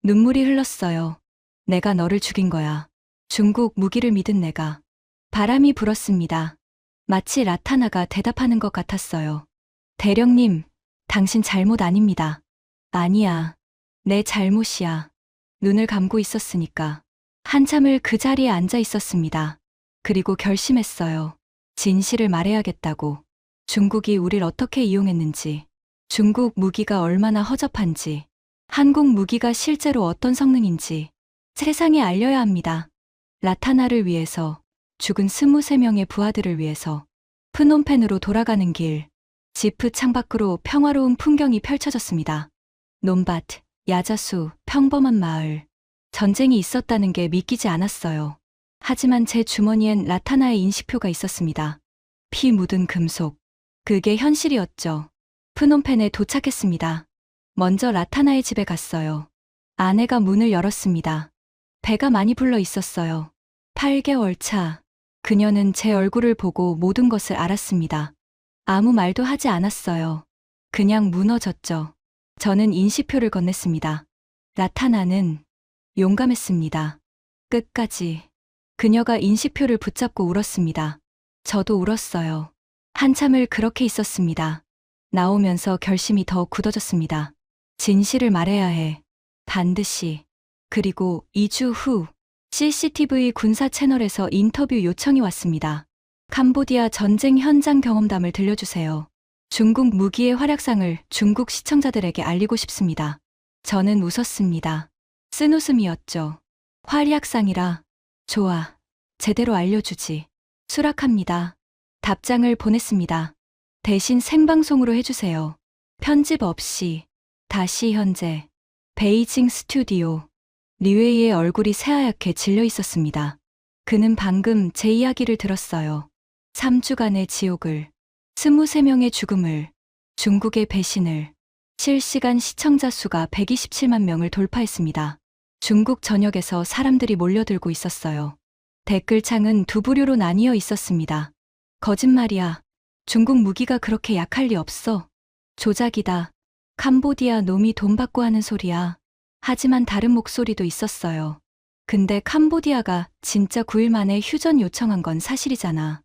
눈물이 흘렀어요. 내가 너를 죽인 거야. 중국 무기를 믿은 내가. 바람이 불었습니다. 마치 라타나가 대답하는 것 같았어요. 대령님, 당신 잘못 아닙니다. 아니야. 내 잘못이야. 눈을 감고 있었으니까. 한참을 그 자리에 앉아 있었습니다. 그리고 결심했어요. 진실을 말해야겠다고. 중국이 우릴 어떻게 이용했는지, 중국 무기가 얼마나 허접한지, 한국 무기가 실제로 어떤 성능인지 세상에 알려야 합니다. 라타나를 위해서, 죽은 23명의 부하들을 위해서. 프놈펜으로 돌아가는 길, 지프 창밖으로 평화로운 풍경이 펼쳐졌습니다. 논밭, 야자수, 평범한 마을. 전쟁이 있었다는 게 믿기지 않았어요. 하지만 제 주머니엔 라타나의 인식표가 있었습니다. 피 묻은 금속. 그게 현실이었죠. 프놈펜에 도착했습니다. 먼저 라타나의 집에 갔어요. 아내가 문을 열었습니다. 배가 많이 불러 있었어요. 8개월 차. 그녀는 제 얼굴을 보고 모든 것을 알았습니다. 아무 말도 하지 않았어요. 그냥 무너졌죠. 저는 인식표를 건넸습니다. 라타나는 용감했습니다. 끝까지. 그녀가 인식표를 붙잡고 울었습니다. 저도 울었어요. 한참을 그렇게 있었습니다. 나오면서 결심이 더 굳어졌습니다. 진실을 말해야 해. 반드시. 그리고 2주 후 CCTV 군사 채널에서 인터뷰 요청이 왔습니다. 캄보디아 전쟁 현장 경험담을 들려주세요. 중국 무기의 활약상을 중국 시청자들에게 알리고 싶습니다. 저는 웃었습니다. 쓴 웃음이었죠. 활약상이라. 좋아. 제대로 알려주지. 수락합니다. 답장을 보냈습니다. 대신 생방송으로 해주세요. 편집 없이. 다시 현재. 베이징 스튜디오. 리웨이의 얼굴이 새하얗게 질려 있었습니다. 그는 방금 제 이야기를 들었어요. 3주간의 지옥을, 23명의 죽음을, 중국의 배신을. 실시간 시청자 수가 127만 명을 돌파했습니다. 중국 전역에서 사람들이 몰려들고 있었어요. 댓글창은 두 부류로 나뉘어 있었습니다. 거짓말이야. 중국 무기가 그렇게 약할 리 없어. 조작이다. 캄보디아 놈이 돈 받고 하는 소리야. 하지만 다른 목소리도 있었어요. 근데 캄보디아가 진짜 9일 만에 휴전 요청한 건 사실이잖아.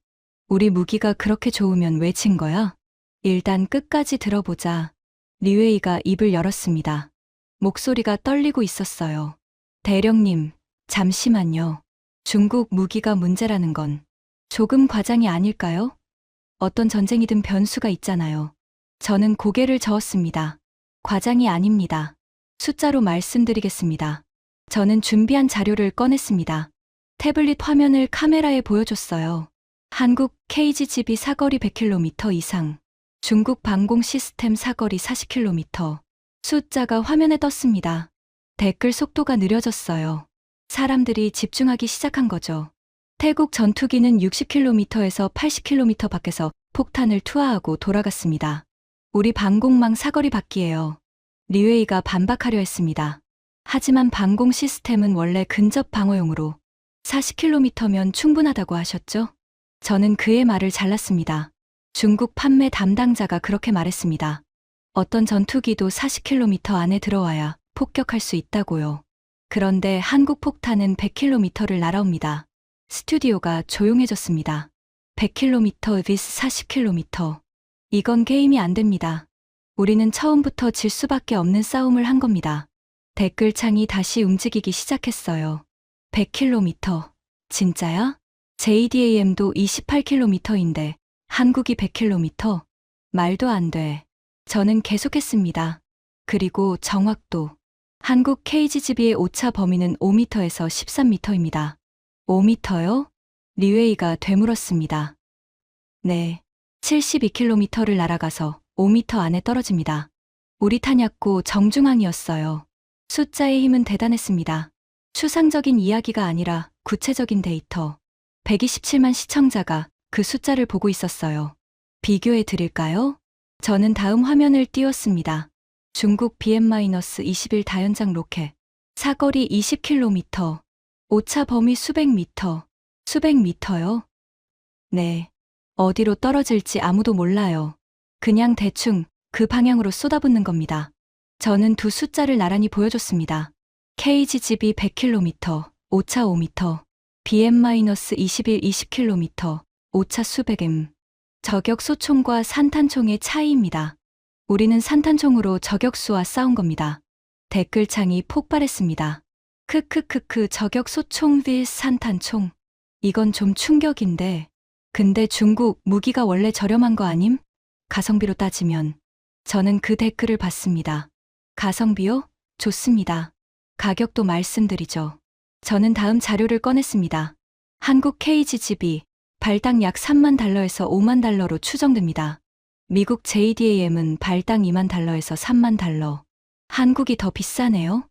우리 무기가 그렇게 좋으면 왜 진 거야? 일단 끝까지 들어보자. 리웨이가 입을 열었습니다. 목소리가 떨리고 있었어요. 대령님, 잠시만요. 중국 무기가 문제라는 건 조금 과장이 아닐까요? 어떤 전쟁이든 변수가 있잖아요. 저는 고개를 저었습니다. 과장이 아닙니다. 숫자로 말씀드리겠습니다. 저는 준비한 자료를 꺼냈습니다. 태블릿 화면을 카메라에 보여줬어요. 한국 KGGB 사거리 100km 이상, 중국 방공 시스템 사거리 40km. 숫자가 화면에 떴습니다. 댓글 속도가 느려졌어요. 사람들이 집중하기 시작한 거죠. 태국 전투기는 60km에서 80km 밖에서 폭탄을 투하하고 돌아갔습니다. 우리 방공망 사거리 밖이에요. 리웨이가 반박하려 했습니다. 하지만 방공 시스템은 원래 근접 방어용으로 40km면 충분하다고 하셨죠? 저는 그의 말을 잘랐습니다. 중국 판매 담당자가 그렇게 말했습니다. 어떤 전투기도 40km 안에 들어와야 폭격할 수 있다고요. 그런데 한국 폭탄은 100km를 날아옵니다. 스튜디오가 조용해졌습니다. 100km vs 40km. 이건 게임이 안 됩니다. 우리는 처음부터 질 수밖에 없는 싸움을 한 겁니다. 댓글창이 다시 움직이기 시작했어요. 100km. 진짜야? JDAM도 28km인데 한국이 100km? 말도 안 돼. 저는 계속했습니다. 그리고 정확도. 한국 KGGB의 오차 범위는 5m에서 13m입니다. 5m요? 리웨이가 되물었습니다. 네. 72km를 날아가서 5m 안에 떨어집니다. 우리 탄약고 정중앙이었어요. 숫자의 힘은 대단했습니다. 추상적인 이야기가 아니라 구체적인 데이터. 127만 시청자가 그 숫자를 보고 있었어요. 비교해 드릴까요? 저는 다음 화면을 띄웠습니다. 중국 BM-21 다연장 로켓. 사거리 20km. 오차 범위 수백 미터. 수백 미터요? 네. 어디로 떨어질지 아무도 몰라요. 그냥 대충 그 방향으로 쏟아붓는 겁니다. 저는 두 숫자를 나란히 보여줬습니다. KGGB 100km, 오차 5m. BM-21 20km, 오차 수백 m. 저격 소총과 산탄총의 차이입니다. 우리는 산탄총으로 저격수와 싸운 겁니다. 댓글창이 폭발했습니다. 크크크크 저격 소총 vs 산탄총. 이건 좀 충격인데. 근데 중국 무기가 원래 저렴한 거 아님? 가성비로 따지면. 저는 그 댓글을 봤습니다. 가성비요? 좋습니다. 가격도 말씀드리죠. 저는 다음 자료를 꺼냈습니다. 한국 KGGB, 발당 약 3만 달러에서 5만 달러로 추정됩니다. 미국 JDAM은 발당 2만 달러에서 3만 달러. 한국이 더 비싸네요?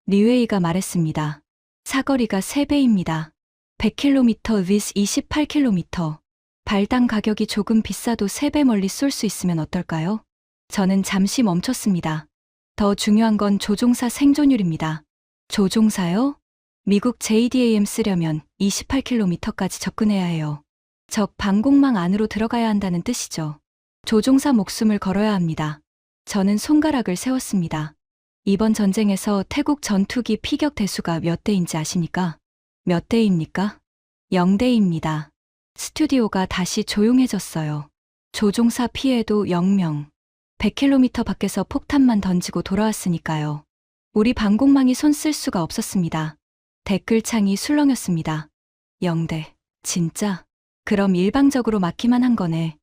리웨이가 말했습니다. 사거리가 3배입니다. 100km vs 28km. 발당 가격이 조금 비싸도 3배 멀리 쏠 수 있으면 어떨까요? 저는 잠시 멈췄습니다. 더 중요한 건 조종사 생존율입니다. 조종사요? 미국 JDAM 쓰려면 28km까지 접근해야 해요. 적 방공망 안으로 들어가야 한다는 뜻이죠. 조종사 목숨을 걸어야 합니다. 저는 손가락을 세웠습니다. 이번 전쟁에서 태국 전투기 피격 대수가 몇 대인지 아십니까? 몇 대입니까? 0대입니다. 스튜디오가 다시 조용해졌어요. 조종사 피해도 0명. 100km 밖에서 폭탄만 던지고 돌아왔으니까요. 우리 방공망이 손 쓸 수가 없었습니다. 댓글창이 술렁였습니다. 0대. 진짜? 그럼 일방적으로 막기만 한 거네.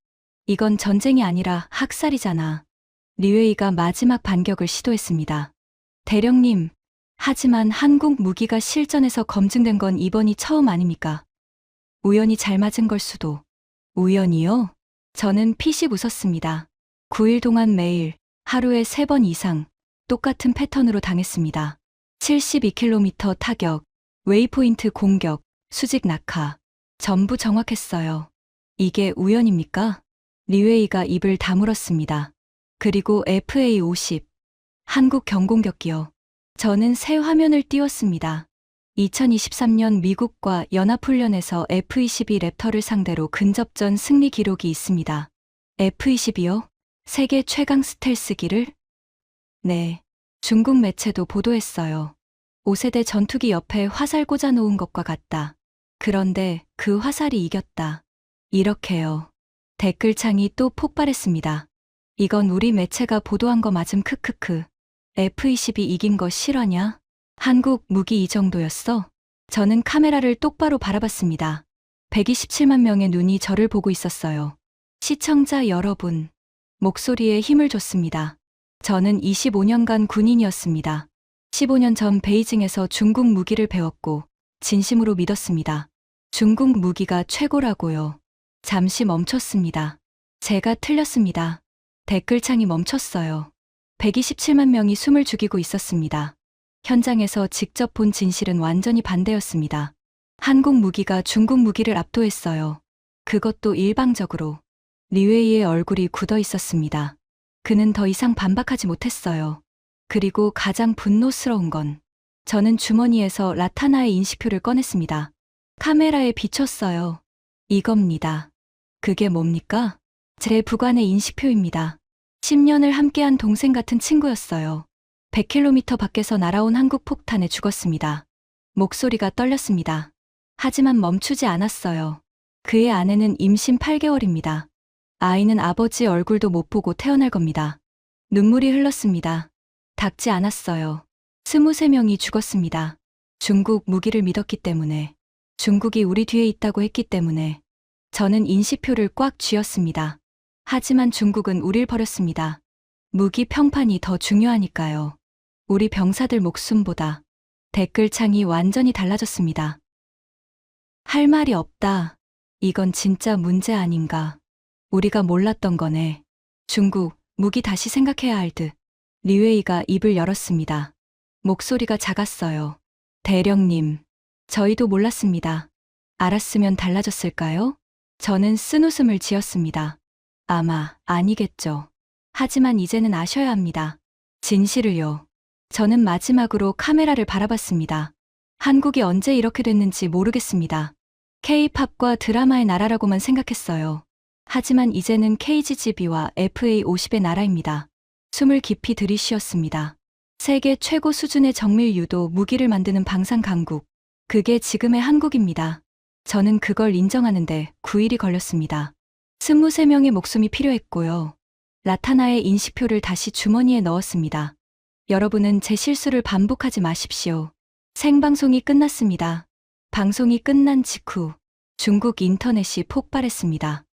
이건 전쟁이 아니라 학살이잖아. 리웨이가 마지막 반격을 시도했습니다. 대령님, 하지만 한국 무기가 실전에서 검증된 건 이번이 처음 아닙니까? 우연히 잘 맞은 걸 수도. 우연이요? 저는 피식 웃었습니다. 9일 동안 매일 하루에 3번 이상 똑같은 패턴으로 당했습니다. 72km 타격, 웨이포인트 공격, 수직 낙하. 전부 정확했어요. 이게 우연입니까? 리웨이가 입을 다물었습니다. 그리고 FA-50, 한국 경공격기요. 저는 새 화면을 띄웠습니다. 2023년 미국과 연합훈련에서 F-22 랩터를 상대로 근접전 승리 기록이 있습니다. F-22요? 세계 최강 스텔스기를? 네. 중국 매체도 보도했어요. 5세대 전투기 옆에 화살 꽂아 놓은 것과 같다. 그런데 그 화살이 이겼다. 이렇게요. 댓글창이 또 폭발했습니다. 이건 우리 매체가 보도한 거 맞음 크크크. F-22 이긴 거 실화냐? 한국 무기 이 정도였어? 저는 카메라를 똑바로 바라봤습니다. 127만 명의 눈이 저를 보고 있었어요. 시청자 여러분, 목소리에 힘을 줬습니다. 저는 25년간 군인이었습니다. 15년 전 베이징에서 중국 무기를 배웠고 진심으로 믿었습니다. 중국 무기가 최고라고요. 잠시 멈췄습니다. 제가 틀렸습니다. 댓글창이 멈췄어요. 127만 명이 숨을 죽이고 있었습니다. 현장에서 직접 본 진실은 완전히 반대였습니다. 한국 무기가 중국 무기를 압도했어요. 그것도 일방적으로. 리웨이의 얼굴이 굳어 있었습니다. 그는 더 이상 반박하지 못했어요. 그리고 가장 분노스러운 건 저는 주머니에서 라타나의 인식표를 꺼냈습니다. 카메라에 비췄어요. 이겁니다. 그게 뭡니까? 제 부관의 인식표입니다. 10년을 함께한 동생 같은 친구였어요. 100km 밖에서 날아온 한국 폭탄에 죽었습니다. 목소리가 떨렸습니다. 하지만 멈추지 않았어요. 그의 아내는 임신 8개월입니다. 아이는 아버지 얼굴도 못 보고 태어날 겁니다. 눈물이 흘렀습니다. 닿지 않았어요. 23명이 죽었습니다. 중국 무기를 믿었기 때문에, 중국이 우리 뒤에 있다고 했기 때문에. 저는 인식표를 꽉 쥐었습니다. 하지만 중국은 우릴 버렸습니다. 무기 평판이 더 중요하니까요. 우리 병사들 목숨보다. 댓글창이 완전히 달라졌습니다. 할 말이 없다. 이건 진짜 문제 아닌가. 우리가 몰랐던 거네. 중국, 무기 다시 생각해야 할 듯. 리웨이가 입을 열었습니다. 목소리가 작았어요. 대령님, 저희도 몰랐습니다. 알았으면 달라졌을까요? 저는 쓴웃음을 지었습니다. 아마 아니겠죠. 하지만 이제는 아셔야 합니다. 진실을요. 저는 마지막으로 카메라를 바라봤습니다. 한국이 언제 이렇게 됐는지 모르겠습니다. K-팝과 드라마의 나라라고만 생각했어요. 하지만 이제는 KGB와 FA-50의 나라입니다. 숨을 깊이 들이쉬었습니다. 세계 최고 수준의 정밀 유도 무기를 만드는 방산 강국. 그게 지금의 한국입니다. 저는 그걸 인정하는데 9일이 걸렸습니다. 23명의 목숨이 필요했고요. 라타나의 인식표를 다시 주머니에 넣었습니다. 여러분은 제 실수를 반복하지 마십시오. 생방송이 끝났습니다. 방송이 끝난 직후 중국 인터넷이 폭발했습니다.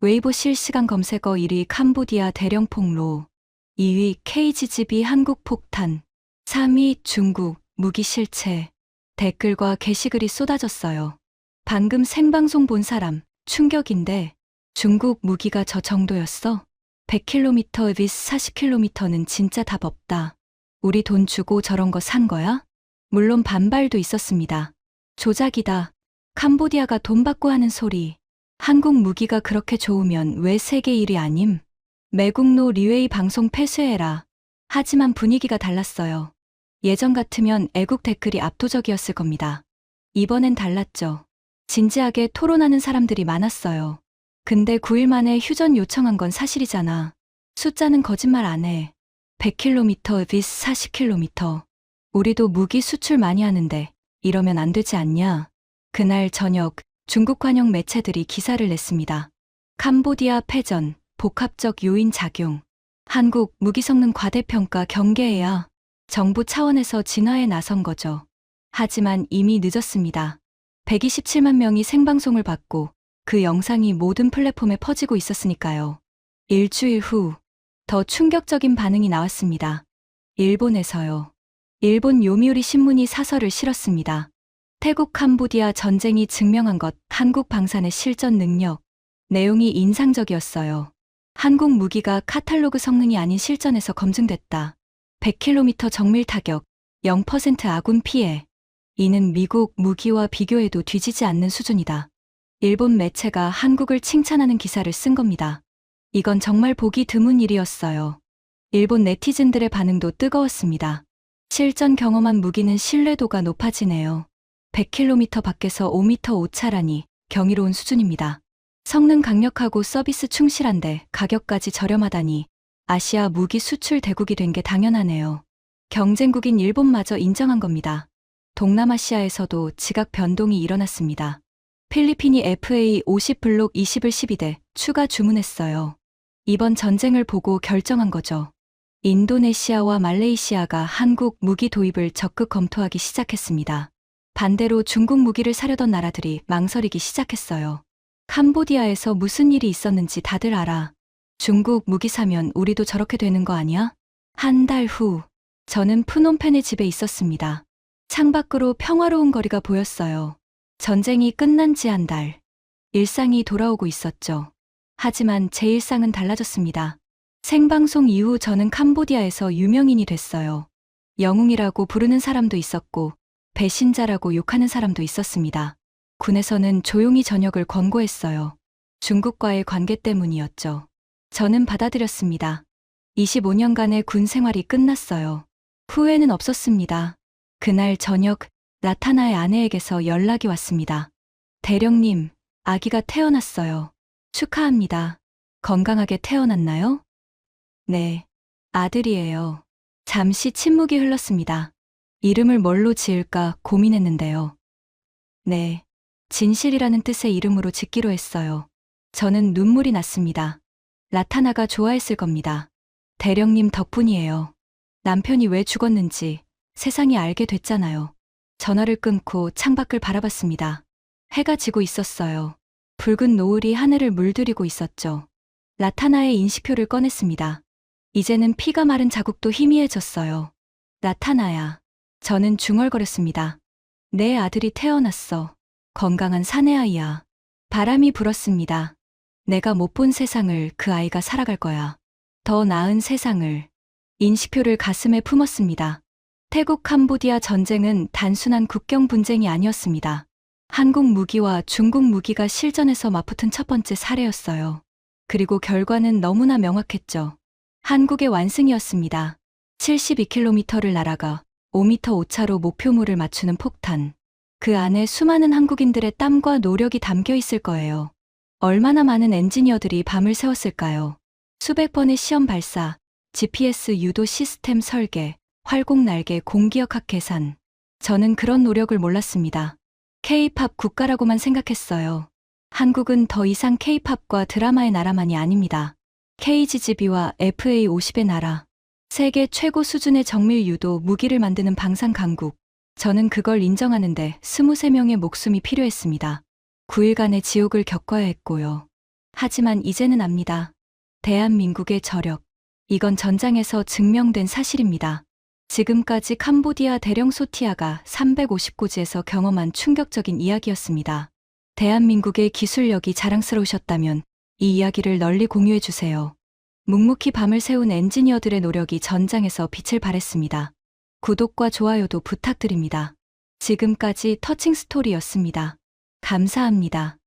웨이보 실시간 검색어 1위 캄보디아 대령 폭로, 2위 KGB 한국 폭탄, 3위 중국 무기 실체. 댓글과 게시글이 쏟아졌어요. 방금 생방송 본 사람, 충격인데 중국 무기가 저 정도였어? 100km vs 40km는 진짜 답 없다. 우리 돈 주고 저런 거 산 거야? 물론 반발도 있었습니다. 조작이다. 캄보디아가 돈 받고 하는 소리. 한국 무기가 그렇게 좋으면 왜 세계 1위 아님? 매국노 리웨이 방송 폐쇄해라. 하지만 분위기가 달랐어요. 예전 같으면 애국 댓글이 압도적이었을 겁니다. 이번엔 달랐죠. 진지하게 토론하는 사람들이 많았어요. 근데 9일 만에 휴전 요청한 건 사실이잖아. 숫자는 거짓말 안 해. 100km vs 40km. 우리도 무기 수출 많이 하는데 이러면 안 되지 않냐? 그날 저녁 중국 관영 매체들이 기사를 냈습니다. 캄보디아 패전, 복합적 요인 작용. 한국 무기 성능 과대평가 경계해야. 정부 차원에서 진화에 나선 거죠. 하지만 이미 늦었습니다. 127만 명이 생방송을 봤고 그 영상이 모든 플랫폼에 퍼지고 있었으니까요. 일주일 후, 더 충격적인 반응이 나왔습니다. 일본에서요. 일본 요미우리 신문이 사설을 실었습니다. 태국 캄보디아 전쟁이 증명한 것, 한국 방산의 실전 능력. 내용이 인상적이었어요. 한국 무기가 카탈로그 성능이 아닌 실전에서 검증됐다. 100km 정밀 타격, 0% 아군 피해. 이는 미국 무기와 비교해도 뒤지지 않는 수준이다. 일본 매체가 한국을 칭찬하는 기사를 쓴 겁니다. 이건 정말 보기 드문 일이었어요. 일본 네티즌들의 반응도 뜨거웠습니다. 실전 경험한 무기는 신뢰도가 높아지네요. 100km 밖에서 5m 오차라니 경이로운 수준입니다. 성능 강력하고 서비스 충실한데 가격까지 저렴하다니 아시아 무기 수출 대국이 된 게 당연하네요. 경쟁국인 일본마저 인정한 겁니다. 동남아시아에서도 지각 변동이 일어났습니다. 필리핀이 FA-50 블록 20을 12대 추가 주문했어요. 이번 전쟁을 보고 결정한 거죠. 인도네시아와 말레이시아가 한국 무기 도입을 적극 검토하기 시작했습니다. 반대로 중국 무기를 사려던 나라들이 망설이기 시작했어요. 캄보디아에서 무슨 일이 있었는지 다들 알아. 중국 무기 사면 우리도 저렇게 되는 거 아니야? 한 달 후, 저는 프놈펜의 집에 있었습니다. 창밖으로 평화로운 거리가 보였어요. 전쟁이 끝난 지 한 달. 일상이 돌아오고 있었죠. 하지만 제 일상은 달라졌습니다. 생방송 이후 저는 캄보디아에서 유명인이 됐어요. 영웅이라고 부르는 사람도 있었고, 배신자라고 욕하는 사람도 있었습니다. 군에서는 조용히 전역을 권고했어요. 중국과의 관계 때문이었죠. 저는 받아들였습니다. 25년간의 군 생활이 끝났어요. 후회는 없었습니다. 그날 저녁, 라타나의 아내에게서 연락이 왔습니다. 대령님, 아기가 태어났어요. 축하합니다. 건강하게 태어났나요? 네, 아들이에요. 잠시 침묵이 흘렀습니다. 이름을 뭘로 지을까 고민했는데요. 네, 진실이라는 뜻의 이름으로 짓기로 했어요. 저는 눈물이 났습니다. 라타나가 좋아했을 겁니다. 대령님 덕분이에요. 남편이 왜 죽었는지 세상이 알게 됐잖아요. 전화를 끊고 창밖을 바라봤습니다. 해가 지고 있었어요. 붉은 노을이 하늘을 물들이고 있었죠. 라타나의 인식표를 꺼냈습니다. 이제는 피가 마른 자국도 희미해졌어요. 라타나야. 저는 중얼거렸습니다. 내 아들이 태어났어. 건강한 사내아이야. 바람이 불었습니다. 내가 못 본 세상을 그 아이가 살아갈 거야. 더 나은 세상을. 인식표를 가슴에 품었습니다. 태국 캄보디아 전쟁은 단순한 국경 분쟁이 아니었습니다. 한국 무기와 중국 무기가 실전에서 맞붙은 첫 번째 사례였어요. 그리고 결과는 너무나 명확했죠. 한국의 완승이었습니다. 72km를 날아가 5m 오차로 목표물을 맞추는 폭탄. 그 안에 수많은 한국인들의 땀과 노력이 담겨 있을 거예요. 얼마나 많은 엔지니어들이 밤을 새웠을까요? 수백 번의 시험 발사, GPS 유도 시스템 설계, 활공 날개 공기역학 계산. 저는 그런 노력을 몰랐습니다. K-팝 국가라고만 생각했어요. 한국은 더 이상 K-팝과 드라마의 나라만이 아닙니다. KGB와 FA-50의 나라. 세계 최고 수준의 정밀 유도 무기를 만드는 방산 강국. 저는 그걸 인정하는데 23명의 목숨이 필요했습니다. 9일간의 지옥을 겪어야 했고요. 하지만 이제는 압니다. 대한민국의 저력. 이건 전장에서 증명된 사실입니다. 지금까지 캄보디아 대령 소티아가 350고지에서 경험한 충격적인 이야기였습니다. 대한민국의 기술력이 자랑스러우셨다면 이 이야기를 널리 공유해주세요. 묵묵히 밤을 새운 엔지니어들의 노력이 전장에서 빛을 발했습니다. 구독과 좋아요도 부탁드립니다. 지금까지 터칭 스토리였습니다. 감사합니다.